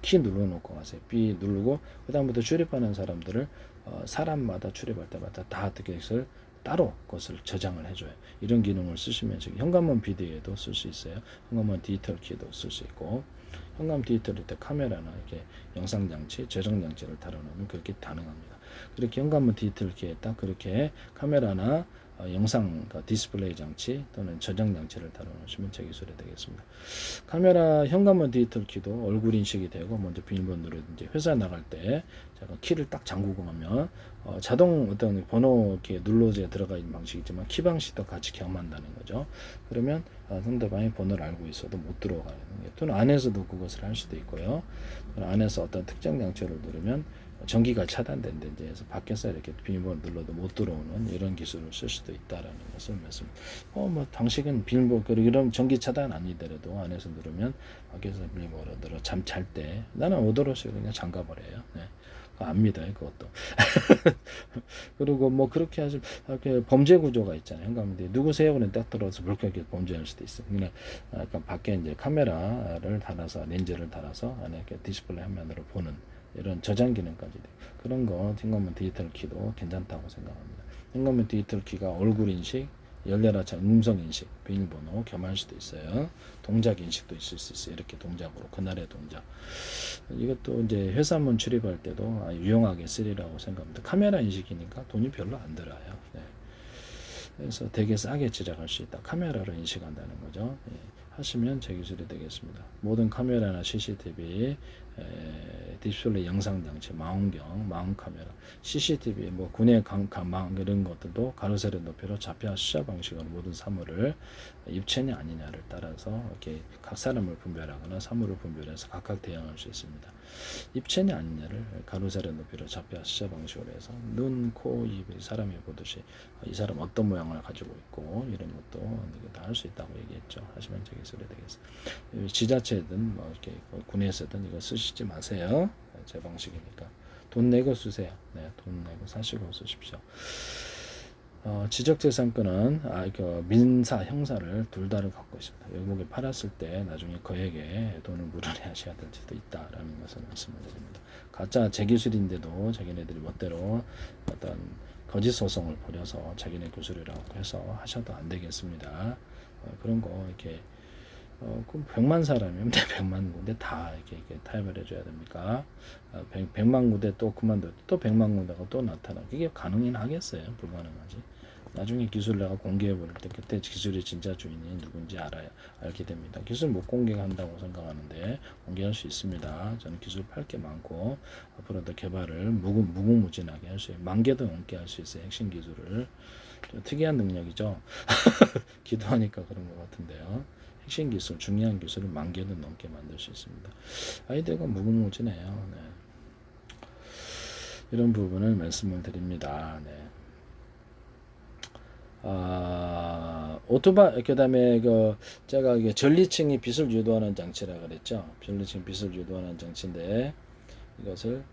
키 눌러놓고 가세요. B 누르고 그다음부터 출입하는 사람들을 사람마다 출입할 때마다 다 그것을 따로 그것을 저장을 해줘요. 이런 기능을 쓰시면 지금 현관문 비디오에도 쓸 수 있어요. 현관문 디지털 키도 쓸 수 있고 현관 디지털일 때 카메라나 이렇게 영상 장치, 저장 장치를 달아놓으면 그렇게 가능합니다. 그렇게 현관문 디지털 키에 딱 그렇게 카메라나 영상 디스플레이 장치 또는 저장 장치를 달아놓으시면 제 기술이 되겠습니다. 카메라 현관문 디지털 키도 얼굴 인식이 되고 먼저 비밀번호로 이제 회사 나갈 때 제가 키를 딱 잠그고 가면 자동 어떤 번호 이렇게 눌러져 들어가 있는 방식이지만 키 방식도 같이 경험한다는 거죠. 그러면 상대방이 번호를 알고 있어도 못 들어가는 게 또는 안에서도 그것을 할 수도 있고요. 또는 안에서 어떤 특정 장치를 누르면 전기가 차단된다든지 해서 밖에서 이렇게 비밀번호 눌러도 못 들어오는 이런 기술을 쓸 수도 있다라는 것을 말씀. 방식은 비밀번호 이런 전기 차단 아니더라도 안에서 누르면 밖에서 비밀번호 들어 잠 잘 때 나는 오더러시 그냥 잠가버려요. 네. 안 믿어요 그것도. 그리고 뭐 그렇게 하시면 범죄 구조가 있잖아요. 현관문에 누구세요? 그냥 딱 들어서 그렇게 범죄할 수도 있어요. 그냥 약간 밖에 이제 카메라를 달아서 렌즈를 달아서 안에 이렇게 디스플레이 화면으로 보는. 이런 저장 기능까지 돼. 그런 거 현관문 디지털 키도 괜찮다고 생각합니다. 현관문 디지털 키가 얼굴 인식, 열려라 음성 인식, 비밀번호 겸할 수도 있어요. 동작 인식도 있을 수 있어요. 이렇게 동작으로 그날의 동작. 이것도 이제 회사문 출입할 때도 유용하게 쓰리라고 생각합니다. 카메라 인식이니까 돈이 별로 안 들어요. 네. 그래서 되게 싸게 제작할 수 있다. 카메라로 인식한다는 거죠. 하시면 제 기술이 되겠습니다. 모든 카메라나 CCTV, 디스플레이 영상 장치, 망원경, 망원 카메라, CCTV, 뭐 군의 망 이런 것들도 가로세로 높이로 좌표 시야 방식으로 모든 사물을 입체냐 아니냐를 따라서 이렇게 각 사람을 분별하거나 사물을 분별해서 각각 대응할 수 있습니다. 입체냐 아니냐를 가로세로 높이로 좌표 시야 방식으로 해서 눈, 코, 입 사람이 보듯이 이 사람 어떤 모양을 가지고 있고 이런 것도 다 할 수 있다고 얘기했죠. 하시면 제 기술이 되겠습니다. 지자체든 뭐 이렇게 군에서든 이거 쓰시지 마세요. 제 방식이니까 돈 내고 쓰세요. 네, 돈 내고 사시고 쓰십시오. 지적재산권은 민사, 형사를 둘 다를 갖고 있습니다. 외국에 팔았을 때 나중에 거액의 돈을 물어내셔야 될 수도 있다라는 것을 말씀을 드립니다. 가짜 제기술인데도 자기네들이 멋대로 어떤 거짓 소송을 벌여서 자기네 기술이라고 해서 하셔도 안 되겠습니다. 그런 거 이렇게 그럼 100만 사람이면 100만 군데 다 이렇게 타협을 해줘야 됩니까? 100만 군데 또 그만둬 또 100만 군데가 또 나타나 그게 가능은 하겠어요? 불가능하지. 나중에 기술 내가 공개해 버릴 때 그때 기술의 진짜 주인이 누군지 알게 됩니다. 기술 못 공개한다고 생각하는데 공개할 수 있습니다. 저는 기술 팔 게 많고 앞으로도 개발을 무궁무진하게 할 수 있어요. 10,000개도 넘게 할 수 있어요. 핵심 기술을. 좀 특이한 능력이죠. 기도하니까 그런 것 같은데요. 핵심 기술, 중요한 기술을 10,000개도 넘게 만들 수 있습니다. 아이디어가 무궁무진해요. 네. 이런 부분을 말씀을 드립니다. 네. 오토바이, 그 다음에 제가 전리층이 빛을 유도하는 장치라 그랬죠. 전리층 빛을 유도하는 장치인데, 이것을,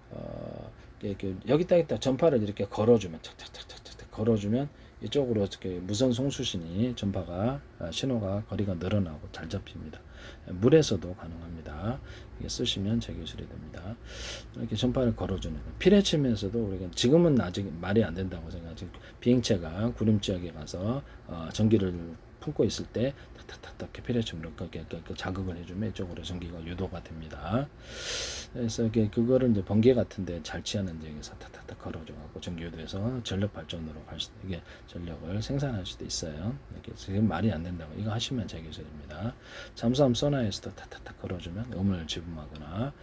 여기다 전파를 이렇게 걸어주면, 착착착착착 걸어주면, 이쪽으로 어떻게 무선 송수신이 전파가 신호가 거리가 늘어나고 잘 잡힙니다. 물에서도 가능합니다. 이게 쓰시면 제 기술이 됩니다. 이렇게 전파를 걸어주는 피뢰치면서도 우리가 지금은 아직 말이 안 된다고 생각하지 비행체가 구름 지역에 가서 전기를 품고 있을 때 탁탁탁탁 피뢰침으로 자극을 해주면 이쪽으로 전기가 유도가 됩니다. 그래서 그거를 이제 번개 같은데 잘 취하는 지역에서 탁탁탁 걸어줘갖고 전기 유도해서 전력 발전으로 이게 전력을 생산할 수도 있어요. 이렇게 지금 말이 안 된다고 이거 하시면 제 기술입니다. 잠수함 소나에서도 탁탁탁 걸어주면 음을 지붕하거나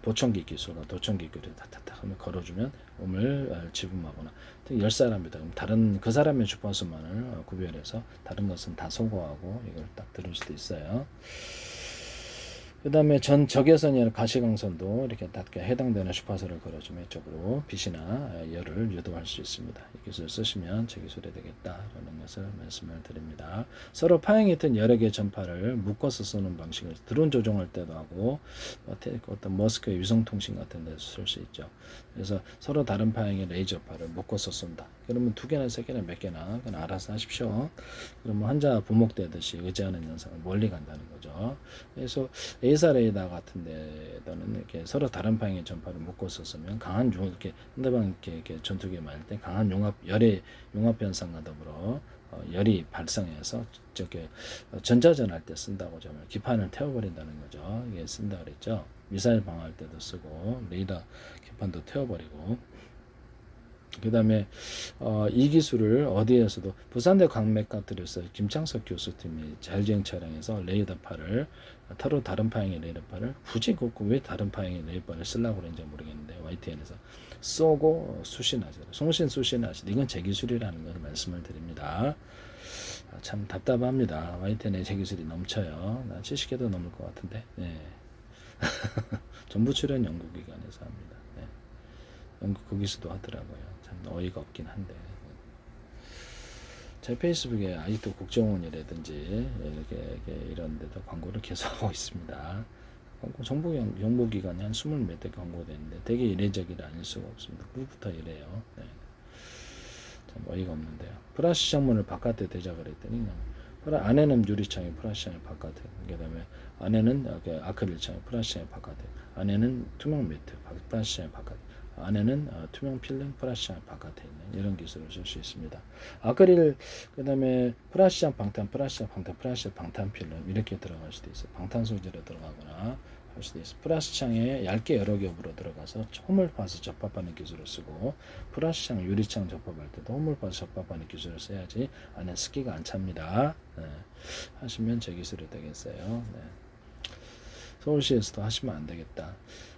보청기 기술과 도청기 기술을 탁탁탁 하면 걸어주면 음을 지붕하거나 10사람이다. 그럼 다른 그 사람의 주파수만을 구별해서 다른 것은 다 소거하고 이걸 딱 들을 수도 있어요. 그 다음에 전 적외선이나 가시광선도 이렇게 닿게 해당되는 주파수를 걸어주면 이쪽으로 빛이나 열을 유도할 수 있습니다. 이 기술을 쓰시면 제 기술이 되겠다라는 것을 말씀을 드립니다. 서로 파형이 든 여러 개의 전파를 묶어서 쏘는 방식을 드론 조종할 때도 하고 어떤 머스크의 위성통신 같은 데서 쓸 수 있죠. 그래서 서로 다른 파형의 레이저파를 묶어서 쏜다. 그러면 2개나 3개나 몇 개나 그냥 알아서 하십시오. 그러면 환자 부목되듯이 의지하는 현상을 멀리 간다는 거죠. 그래서 A사 레이더 같은 데는 이렇게 서로 다른 방향의 전파를 묶어서 쓰면 강한 이렇게 상대방 이렇게 전투기에 맞을 때 강한 열의 융합 현상과 더불어 열이 발생해서 저게 전자전 할 때 쓴다고 좀 기판을 태워버린다는 거죠. 이게 쓴다 그랬죠. 미사일 방어할 때도 쓰고 레이더 기판도 태워버리고. 그 다음에 이 기술을 어디에서도 부산대 광맥가들에서 김창석 교수팀이 자율주행 차량에서 레이더파를 서로 다른 파형의 레이더파를 굳이 왜 다른 파형의 레이더파를 쓰려고 그런지 모르겠는데 YTN에서 쏘고 수신하죠. 송신 수신하죠. 이건 제 기술이라는 걸 말씀을 드립니다. 참 답답합니다. YTN에 제 기술이 넘쳐요. 난 70개도 넘을 것 같은데. 네. 정부 출연 연구기관에서 합니다. 네. 연구 거기서도 하더라고요. 참 어이가 없긴 한데 제 페이스북에 아직도 국정원이라든지 이렇게 이런 데도 광고를 계속 하고 있습니다. 정보기관이 한 20몇 대 광고되는데 되게 이례적이라 아닐 수가 없습니다. 그부터 이래요. 네. 참 어이가 없는데요. 플라스틱 창문을 바깥에 대자 그랬더니 안에는 유리창이 플라스틱 창이 바깥에, 그 다음에 안에는 아크릴 창이 플라스틱 창이 바깥에, 안에는 투명 매트 플라스틱 창이 바깥에, 안에는 투명 필름 플라스틱 바깥에 있는 이런 기술을 쓸 수 있습니다. 아크릴, 그 다음에 플라스틱 방탄, 플라스틱 방탄, 플라스틱 방탄 필름 이렇게 들어갈 수도 있어요. 방탄 소재로 들어가거나 할 수도 있어요. 플라스틱 창에 얇게 여러 겹으로 들어가서 홈을 파서 접합하는 기술을 쓰고, 플라스틱 창, 유리창 접합할 때도 홈을 파서 접합하는 기술을 써야지 안에 습기가 안 찹니다. 네. 하시면 제 기술이 되겠어요. 네. 서울시에서도 하시면 안 되겠다.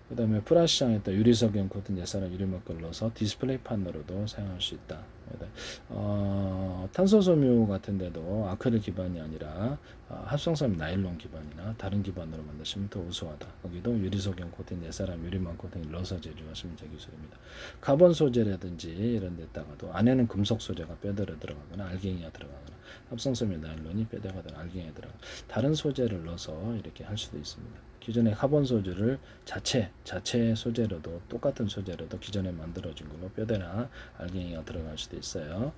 그 다음에 플라스틱창에다 유리석연 코튼 예산을 유리막을 넣어서 디스플레이 판으로도 사용할 수 있다. 탄소섬유 같은 데도 아크릴 기반이 아니라 합성섬유 나일론 기반이나 다른 기반으로 만드시면 더 우수하다. 거기도 유리석연 코팅, 예사람 유리막 코팅을 넣어서 제조하시면 제 기술입니다. 카본 소재라든지 이런 데다가도 안에는 금속 소재가 뼈대로 들어가거나 알갱이가 들어가거나 합성섬유 나일론이 뼈대가 들어가 알갱이가 들어가 다른 소재를 넣어서 이렇게 할 수도 있습니다. 기존의 카본 소재를 자체 소재로도 똑같은 소재로도 기존에 만들어진 걸로 뼈대나 알갱이가 들어갈 수도 있어요.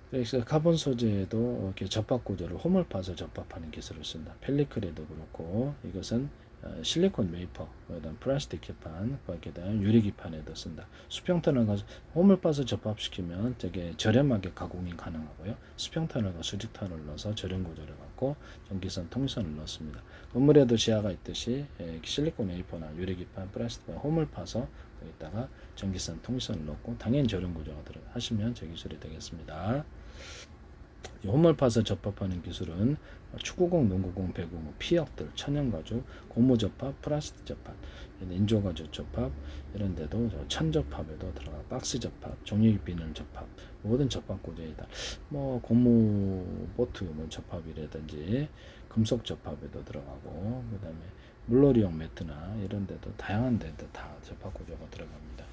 그래서 카본 소재에도 이렇게 접합 구조를 홈을 파서 접합하는 기술을 쓴다. 펠리클에도 그렇고 이것은 실리콘 웨이퍼, 그다음 플라스틱 기판, 그다음 유리 기판에도 쓴다. 수평터널 가서 홈을 파서 접합시키면 되게 저렴하게 가공이 가능하고요. 수평터널과 수직터널을 넣어서 저렴 구조를 갖고 전기선 통선을 넣습니다. 건물에도 지하가 있듯이 실리콘 웨이퍼나 유리 기판, 플라스틱 기판 홈을 파서 거기다가 전기선 통선을 넣고 당연히 저렴 구조가 들어 하시면 제 기술이 되겠습니다. 홈을 파서 접합하는 기술은 축구공, 농구공, 배구공, 피혁들, 천연가죽, 고무 접합, 플라스틱 접합, 인조가죽 접합 이런 데도 천접합에도 들어가 박스 접합, 종이 비늘 접합 모든 접합 구조이다. 고무 보트 접합이라든지 금속 접합에도 들어가고 그다음에 물놀이용 매트나 이런 데도 다양한 데도 다 접합 구조가 들어갑니다.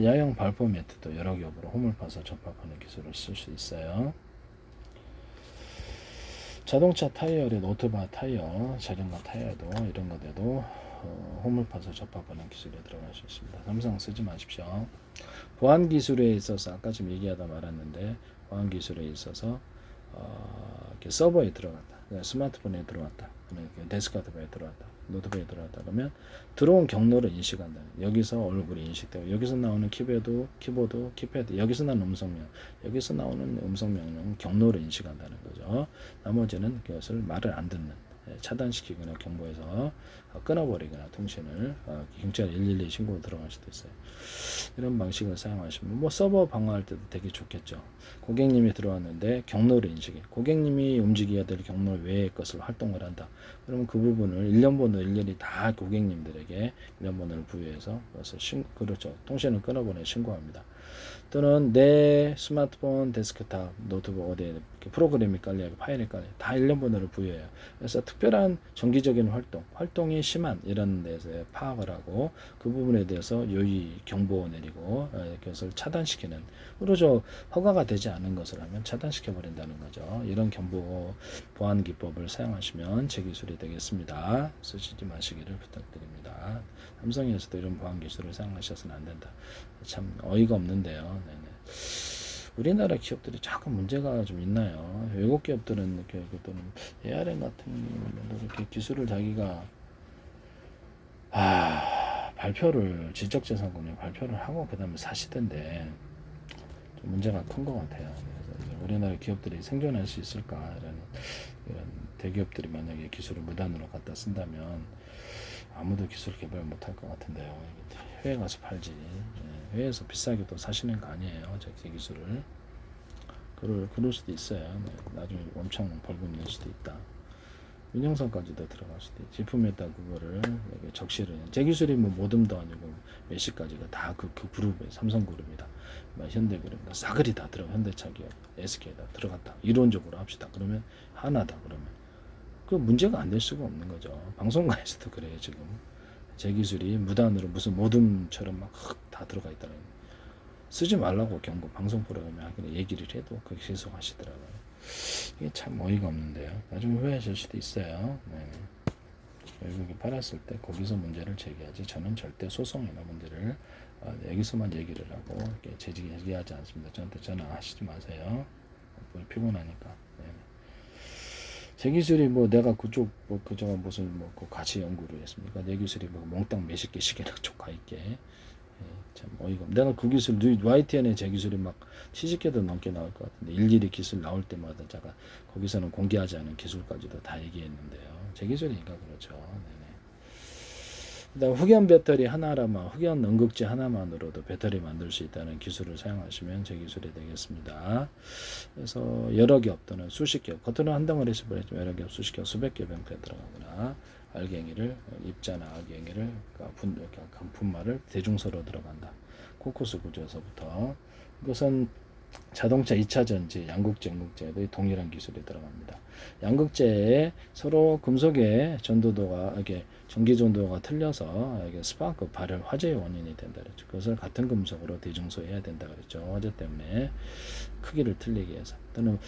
야영 발포 매트도 여러 겹으로 홈을 파서 접합하는 기술을 쓸 수 있어요. 자동차 타이어에 오토바이 타이어, 자전거 타이어도 이런 것에도 홈을 파서 접합하는 기술이 들어갈 수 있습니다. 삼성 쓰지 마십시오. 보안 기술에 있어서 아까 좀 얘기하다 말았는데 보안 기술에 있어서 이렇게 서버에 들어갔다, 스마트폰에 들어왔다, 데스크탑에 들어왔다, 노트북에 들어왔다 그러면 들어온 경로를 인식한다. 여기서 얼굴이 인식되고 여기서 나오는 키보드, 키패드, 여기서 나오는 음성명, 여기서 나오는 음성명령 경로를 인식한다는 거죠. 나머지는 그것을 말을 안 듣는, 차단시키거나 경보해서 끊어버리거나 통신을 경찰 112 신고로 들어갈 수도 있어요. 이런 방식을 사용하시면 서버 방어할 때도 되게 좋겠죠. 고객님이 들어왔는데 경로를 인식해, 고객님이 움직여야 될 경로 외의 것을 활동을 한다. 그러면 그 부분을 일련번호 일일이 다 고객님들에게 일련번호를 부여해서 그것을 통신을 끊어보내 신고합니다. 또는 내 스마트폰, 데스크탑, 노트북 어디에 프로그램이 깔려, 파일이 깔려, 다 일련번호를 부여해요. 그래서 특별한 정기적인 활동이 심한 이런 데서 파악을 하고 그 부분에 대해서 요의 경보 내리고 그것을 차단시키는, 그러죠. 허가가 되지 않은 것을 하면 차단시켜 버린다는 거죠. 이런 경보 보안 기법을 사용하시면 제 기술이 되겠습니다. 쓰시지 마시기를 부탁드립니다. 삼성에서도 이런 보안 기술을 사용하셔서는 안 된다. 참 어이가 없는데요. 네네. 우리나라 기업들이 자꾸 문제가 좀 있나요? 외국 기업들은 이렇게 또는 ARM 같은 경우는 이렇게 기술을 자기가 발표를 지적재산권을 발표를 하고 그 다음에 사시던데 좀 문제가 큰 것 같아요. 그래서 우리나라 기업들이 생존할 수 있을까 이런 대기업들이 만약에 기술을 무단으로 갖다 쓴다면 아무도 기술 개발 못할 것 같은데요. 해외 가서 팔지. 해외에서 비싸게 또 사시는 거 아니에요. 제 기술을. 그럴 수도 있어요. 나중에 엄청 벌금 낼 수도 있다. 운영선까지도 들어갈 수도 있고, 제품에다 그거를 적시를, 제 기술이 뭐 모듬도 아니고 메시까지가 다 그 그룹에 삼성그룹이다, 현대그룹이다, 싸그리 다 들어가, 현대차기업, SK다 들어갔다, 이론적으로 합시다. 그러면 하나다. 그러면 그 문제가 안 될 수가 없는 거죠. 방송가에서도 그래요. 지금 제 기술이 무단으로 무슨 모듬처럼 막 다 들어가 있다는, 쓰지 말라고 경고 방송 프로그램에 하기는 얘기를 해도 그게 계속하시더라고요. 이게 참 어이가 없는데요. 나중에 후회하실 수도 있어요. 네. 외국에 팔았을 때 거기서 문제를 제기하지, 저는 절대 소송이나 문제를 여기서만 얘기를 하고 이렇게 제기하지 않습니다. 저한테 전화하시지 마세요. 피곤하니까. 네. 제 기술이 뭐 내가 그쪽 뭐 그저가 무슨 뭐 같이 연구를 했습니까? 내 기술이 뭐 몽땅 몇십 개씩이나 족가 있게. 참 어이가 없. 내가 그 기술 YTN에 제 기술이 막 70개도 넘게 나올 것 같은데 일일이 기술 나올 때마다 제가 거기서는 공개하지 않은 기술까지도 다 얘기했는데요. 제 기술이니까 그렇죠. 네네. 그다음 흑연 배터리 하나라만, 흑연 응극제 하나만으로도 배터리 만들 수 있다는 기술을 사용하시면 제 기술이 되겠습니다. 그래서 여러 겹 또는 수십 겹, 겉으로는 한 덩어리씩 보냈지만 여러 겹, 수십 겹, 수백 겹 형태에 들어가거나, 알갱이를, 입자나 알갱이를, 분말을 대중소로 들어간다. 코쿠스 구조에서부터. 이것은 자동차 2차 전지, 양극재, 음극재에도 동일한 기술이 들어갑니다. 양극재에 서로 금속의 전도도가, 이게 전기 전도가 틀려서 이게 스파크 발열, 화재의 원인이 된다 그랬죠. 그것을 같은 금속으로 대중소해야 된다 그랬죠. 화재 때문에 크기를 틀리게 해서. 또는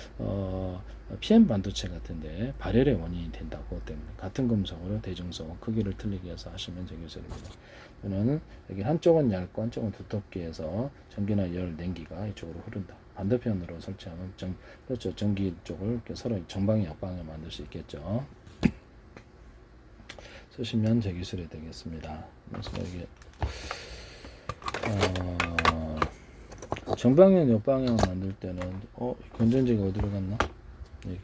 PM 반도체 같은데 발열의 원인이 된다고, 그것 때문에 같은 금속으로 대중소 크기를 틀리게 해서 하시면 제 기술입니다. 또는 여기 한쪽은 얇고 한쪽은 두텁게 해서 전기나 열, 냉기가 이쪽으로 흐른다. 반대편으로 설치하면 그렇죠. 전기 쪽을 이렇게 서로 정방향, 역방향 만들 수 있겠죠. 쓰시면 제 기술이 되겠습니다. 그래서 이게 정방향, 역방향 만들 때는 건전지가 어디로 갔나? 이게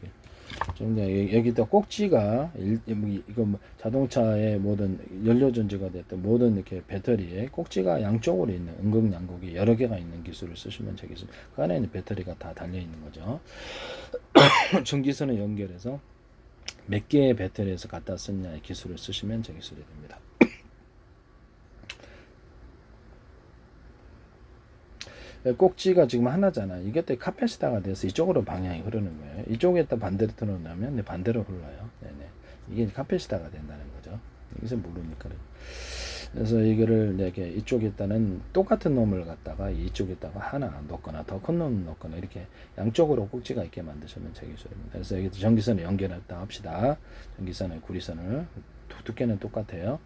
좀 여기다 꼭지가 이거 뭐 자동차의 모든 연료 전지가 됐든 모든 이렇게 배터리에 꼭지가 양쪽으로 있는 음극 양극이 여러 개가 있는 기술을 쓰시면 제 기술. 그 안에 있는 배터리가 다 달려 있는 거죠. 전기선을 연결해서 몇 개의 배터리에서 갖다 쓰느냐의 기술을 쓰시면 제 기술이 됩니다. 꼭지가 지금 하나잖아. 이게 또 카패시터가 돼서 이쪽으로 방향이 흐르는 거예요. 이쪽에다 반대로 틀어놓으면 반대로 흘러요. 네네. 이게 카패시터가 된다는 거죠. 여기서 모르니까. 그래서 이거를 이렇게 이쪽에다는 똑같은 놈을 갖다가 이쪽에다가 하나 넣거나 더 큰 놈을 넣거나 이렇게 양쪽으로 꼭지가 있게 만드시면 제 기술입니다. 그래서 여기 전기선을 연결했다 합시다. 전기선의 구리선을 두께는 똑같아요.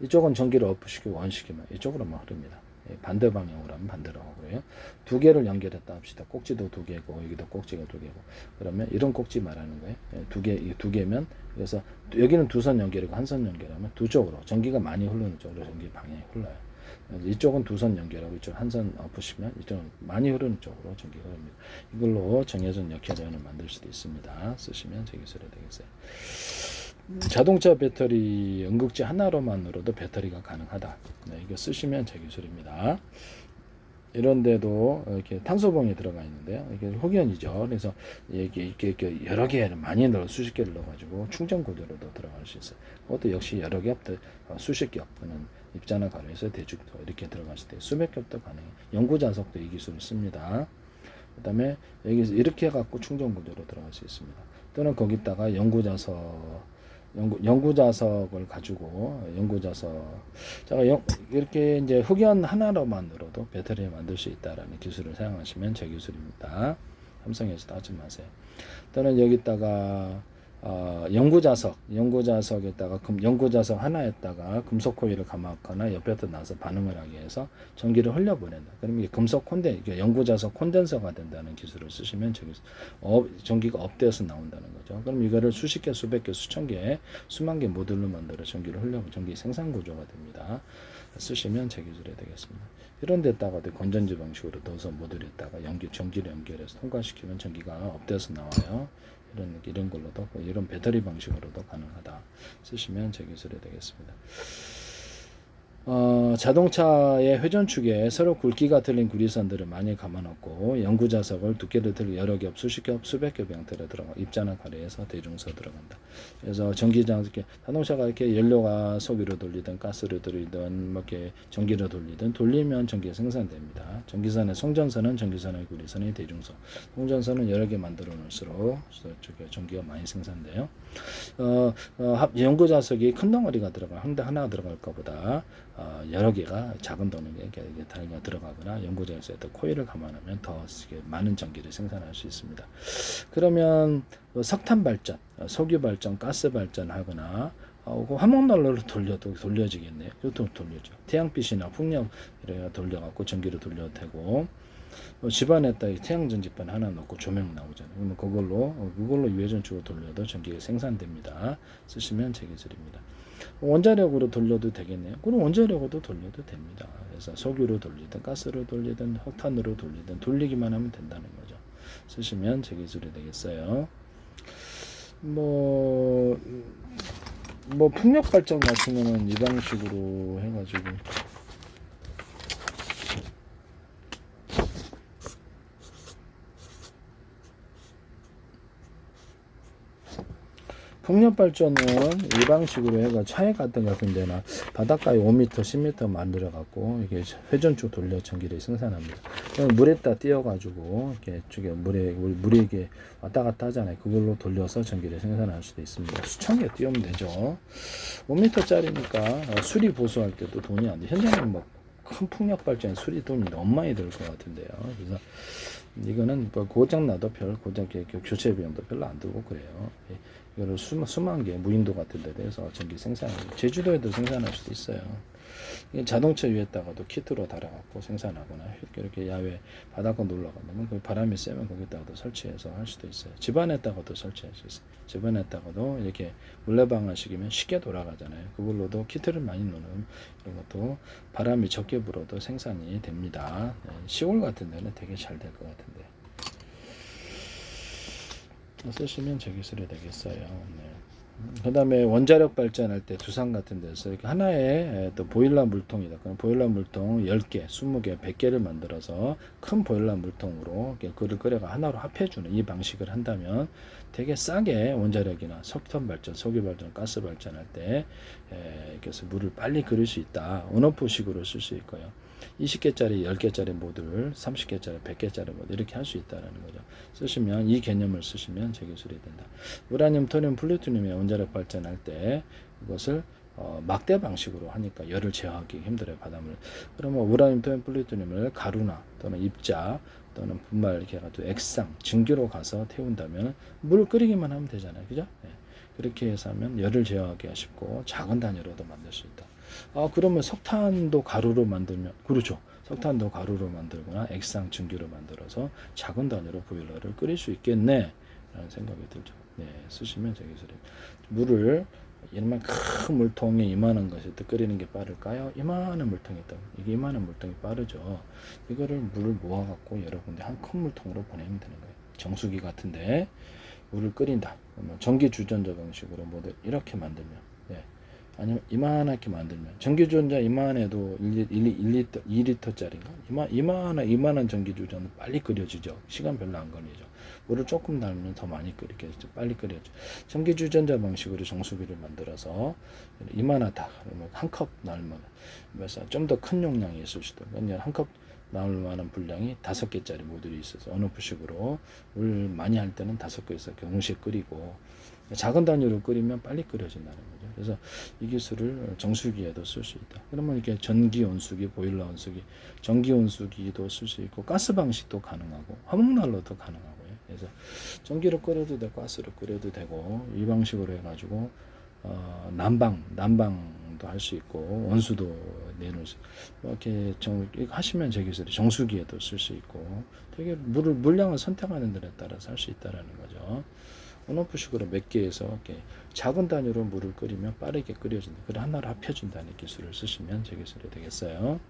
이쪽은 전기를 업시키고 원시키면 이쪽으로만 흐릅니다. 반대 방향으로 하면 반대로 하고요. 두 개를 연결했다 합시다. 꼭지도 두 개고 여기도 꼭지가 두 개고, 그러면 이런 꼭지 말하는 거예요. 두 개면, 그래서 여기는 두 선 연결이고 한 선 연결하면 두 쪽으로 전기가 많이 흐르는 쪽으로 전기 방향이 흘러요. 이쪽은 두 선 연결하고 이쪽 한 선 엎으시면 이쪽은 많이 흐르는 쪽으로 전기가 흐릅니다. 이걸로 정해진 역회전을 만들 수도 있습니다. 쓰시면 제 기술이 되겠어요. 자동차 배터리 응극제 하나로만으로도 배터리가 가능하다. 네, 이거 쓰시면 제 기술입니다. 이런데도 이렇게 탄소봉이 들어가 있는데요. 이게 흑연이죠. 그래서 이렇게 여러 개를 많이 넣어 수십 개를 넣어가지고 충전 구조로도 들어갈 수 있어요. 그것도 역시 여러 겹, 수십 겹 또는 입자나 가루에서 대중소 이렇게 들어갔을 때 수백 겹도 가능해요. 연구자석도 이 기술을 씁니다. 그 다음에 여기서 이렇게 해갖고 충전 구조로 들어갈 수 있습니다. 또는 거기다가 연구자석을 가지고 제가 이렇게 이제 흑연 하나로만으로도 배터리를 만들 수 있다라는 기술을 사용하시면 제 기술입니다. 삼성에서도 하지 마세요. 또는 여기다가 연구자석에다가 연구자석 하나에다가 금속 코일을 감았거나 옆에다 놔서 반응을 하게 해서 전기를 흘려보낸다. 그럼 이게 금속 연구자석 콘덴서가 된다는 기술을 쓰시면 전기가 업되어서 나온다는 거죠. 그럼 이거를 수십 개, 수백 개, 수천 개, 수만 개 모듈로 만들어 전기를 전기 생산 구조가 됩니다. 쓰시면 제 기술이 되겠습니다. 이런 데다가도 건전지 방식으로 넣어서 모듈에다가 전기를 연결해서 통과시키면 전기가 업되어서 나와요. 이런 걸로도, 이런 배터리 방식으로도 가능하다. 쓰시면 제 기술이 되겠습니다. 자동차의 회전축에 서로 굵기가 틀린 구리선들을 많이 감아놓고 연구자석을 두께를 틀린 여러 겹, 수십 겹, 수백 겹 형태로 들어가 입자나 가루에서 대중소 들어간다. 그래서 자동차가 이렇게 연료가 석유로 돌리든 가스로 돌리든 이렇게 전기로 돌리면 전기가 생산됩니다. 전기선의 송전선은 전기선의 구리선의 대중소. 송전선은 여러 개 만들어 놓을수록 전기가 많이 생산돼요. 연구자석이 큰 덩어리가 하나 들어갈까 보다 여러 개가 작은 덩어리가 들어가거나 연구자석에다 코일을 감안하면 더 많은 전기를 생산할 수 있습니다. 그러면 석탄 발전, 석유 발전, 가스 발전하거나 화목난로를 돌려도 돌려지겠네요. 이것도 돌려죠. 태양빛이나 풍력 이래 돌려갖고 전기를 돌려도 되고, 집안에다 태양전지판 하나 넣고 조명 나오잖아요. 그러면 그걸로 유회전축으로 돌려도 전기가 생산됩니다. 쓰시면 제 기술입니다. 원자력으로 돌려도 되겠네요. 그럼 원자력으로 돌려도 됩니다. 그래서 석유로 돌리든 가스로 돌리든 석탄으로 돌리든 돌리기만 하면 된다는 거죠. 쓰시면 제 기술이 되겠어요. 풍력 발전 같은 거는 이 방식으로 해가지고 풍력 발전은 이 방식으로 해가 차에 같은 데나 바닷가에 5m, 10m 만들어 갖고 이게 회전축 돌려 전기를 생산합니다. 물에다 띄어가지고 이렇게 물에 이게 왔다 갔다 하잖아요. 그걸로 돌려서 전기를 생산할 수도 있습니다. 수천 개 띄우면 되죠. 5m짜리니까 수리 보수할 때도 돈이 안 돼. 현재는 큰 풍력 발전에 수리 돈이 너무 많이 들 것 같은데요. 그래서 이거는 고장 나도 교체 비용도 별로 안 들고 그래요. 이거를 수만 개 무인도 같은 데 대해서 전기 제주도에도 생산할 수도 있어요. 자동차 위에다가도 키트로 달아갖고 생산하거나 이렇게 야외 바닷가 놀러 가면 바람이 세면 거기다가도 설치해서 할 수도 있어요. 집안에다가도 설치할 수 있어요. 집안에다가도 이렇게 물레방아식이면 쉽게 돌아가잖아요. 그걸로도 키트를 많이 넣는 이런 것도 바람이 적게 불어도 생산이 됩니다. 시골 같은 데는 되게 잘 될 것 같은데 쓰시면 제 기술이 되겠어요. 네. 그 다음에 원자력 발전할 때 두상 같은 데서 이렇게 하나의 또 보일러 물통이다. 그럼 보일러 물통 10개, 20개, 100개를 만들어서 큰 보일러 물통으로 그를 끓여가 하나로 합해주는 이 방식을 한다면 되게 싸게 원자력이나 석탄 발전, 석유 발전, 가스 발전할 때 이렇게 물을 빨리 끓일 수 있다. 온오프식으로 쓸 수 있고요. 20개짜리, 10개짜리 모듈, 30개짜리, 100개짜리 모듈 이렇게 할 수 있다는 거죠. 쓰시면 이 개념을 쓰시면 제 기술이 된다. 우라늄, 토륨, 플루토늄의 원자력 발전할 때 이것을 막대 방식으로 하니까 열을 제어하기 힘들어요. 바닷물. 그러면 우라늄, 토륨, 플루토늄을 가루나 또는 입자 또는 분말 이렇게 해가지고 액상, 증기로 가서 태운다면 물을 끓이기만 하면 되잖아요. 그죠? 네. 그렇게 해서 하면 열을 제어하기가 쉽고 작은 단위로도 만들 수 있다. 그러면 석탄도 가루로 만들면, 그렇죠. 석탄도 가루로 만들거나 액상 증기로 만들어서 작은 단위로 보일러를 끓일 수 있겠네 라는 생각이 들죠. 네, 쓰시면 제 기술이 물을 이만 큰 물통에 이만한 것을 끓이는 게 빠를까요? 이만한 물통이 있다. 이게 이만한 물통이 빠르죠. 이거를 물을 모아갖고 여러 군데 한 큰 물통으로 보내면 되는 거예요. 정수기 같은데 물을 끓인다. 그러면 전기 주전자 방식으로 모두 이렇게 만들면, 네, 아니면 이만하게 만들면 전기주전자 이만해도 1리터, 2리터짜리인가? 이만한 전기주전자 빨리 끓여지죠. 시간 별로 안 걸리죠. 물을 조금 넣으면 더 많이 끓이게 빨리 끓여져. 전기주전자 방식으로 정수기를 만들어서 이만하다 그러면 한 컵 넣으면 좀 더 큰 용량이 있을 수도. 그러니까 한 컵 나올 만한 분량이 5개짜리 모듈이 있어서 언오프식으로 물 많이 할 때는 5개에서 동시에 끓이고 작은 단위로 끓이면 빨리 끓여진다는 거죠. 그래서 이 기술을 정수기에도 쓸 수 있다. 그러면 이렇게 전기 온수기, 보일러 온수기, 전기 온수기도 쓸 수 있고 가스 방식도 가능하고 화목난로도 가능하고요. 그래서 전기로 끓여도 되고 가스로 끓여도 되고 이 방식으로 해가지고 난방도 할 수 있고 원수도 내놓을 수 이렇게 이거 하시면 제 기술이 정수기에도 쓸 수 있고 되게 물량을 선택하는 데에 따라서 할 수 있다라는 거죠. 온오프식으로 몇 개에서 이렇게 작은 단위로 물을 끓이면 빠르게 끓여진다. 그래 하나로 합혀준다는 기술을 쓰시면 제 기술이 되겠어요.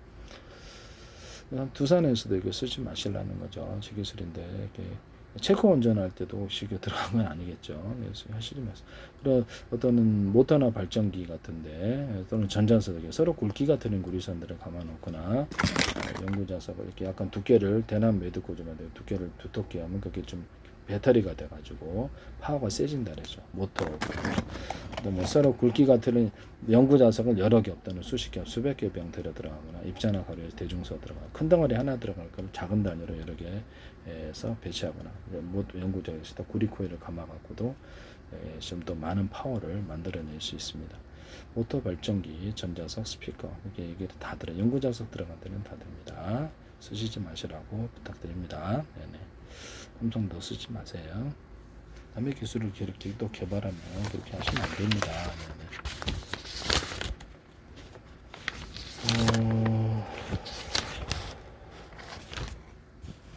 두산에서도 이거 쓰지 마시라는 거죠. 제 기술인데 이렇게 체코 운전할 때도 혹시 이게 들어간 건 아니겠죠. 그래서 하시지 마세요. 그리고 어떤 모터나 발전기 같은데 또는 전자석에 서로 굵기가 틀린 구리선들을 감아놓거나 연구자석을 이렇게 약간 두께를 대남 매듭 구조만 되고 두께를 두텁게 하면 그게 좀 배터리가 돼가지고 파워가 세진다 그랬죠. 모터. 뭐 서로 굵기가 틀린 연구 자석을 여러 개 없다는 수십 개, 수백 개 병틀에 들어가거나 입자나 가루에서 대중서 들어가 큰 덩어리 하나 들어갈 걸 작은 단위로 여러 개에서 배치하거나 연구 자석에서 구리 코일을 감아갖고도 좀 더 많은 파워를 만들어낼 수 있습니다. 모터 발전기, 전자석, 스피커 이게 다 들어 연구 자석 들어간 데는 다 됩니다. 쓰시지 마시라고 부탁드립니다. 네네. 삼성도 쓰지 마세요. 남의 기술을 이렇게 또 개발하면 그렇게 하시면 안 됩니다.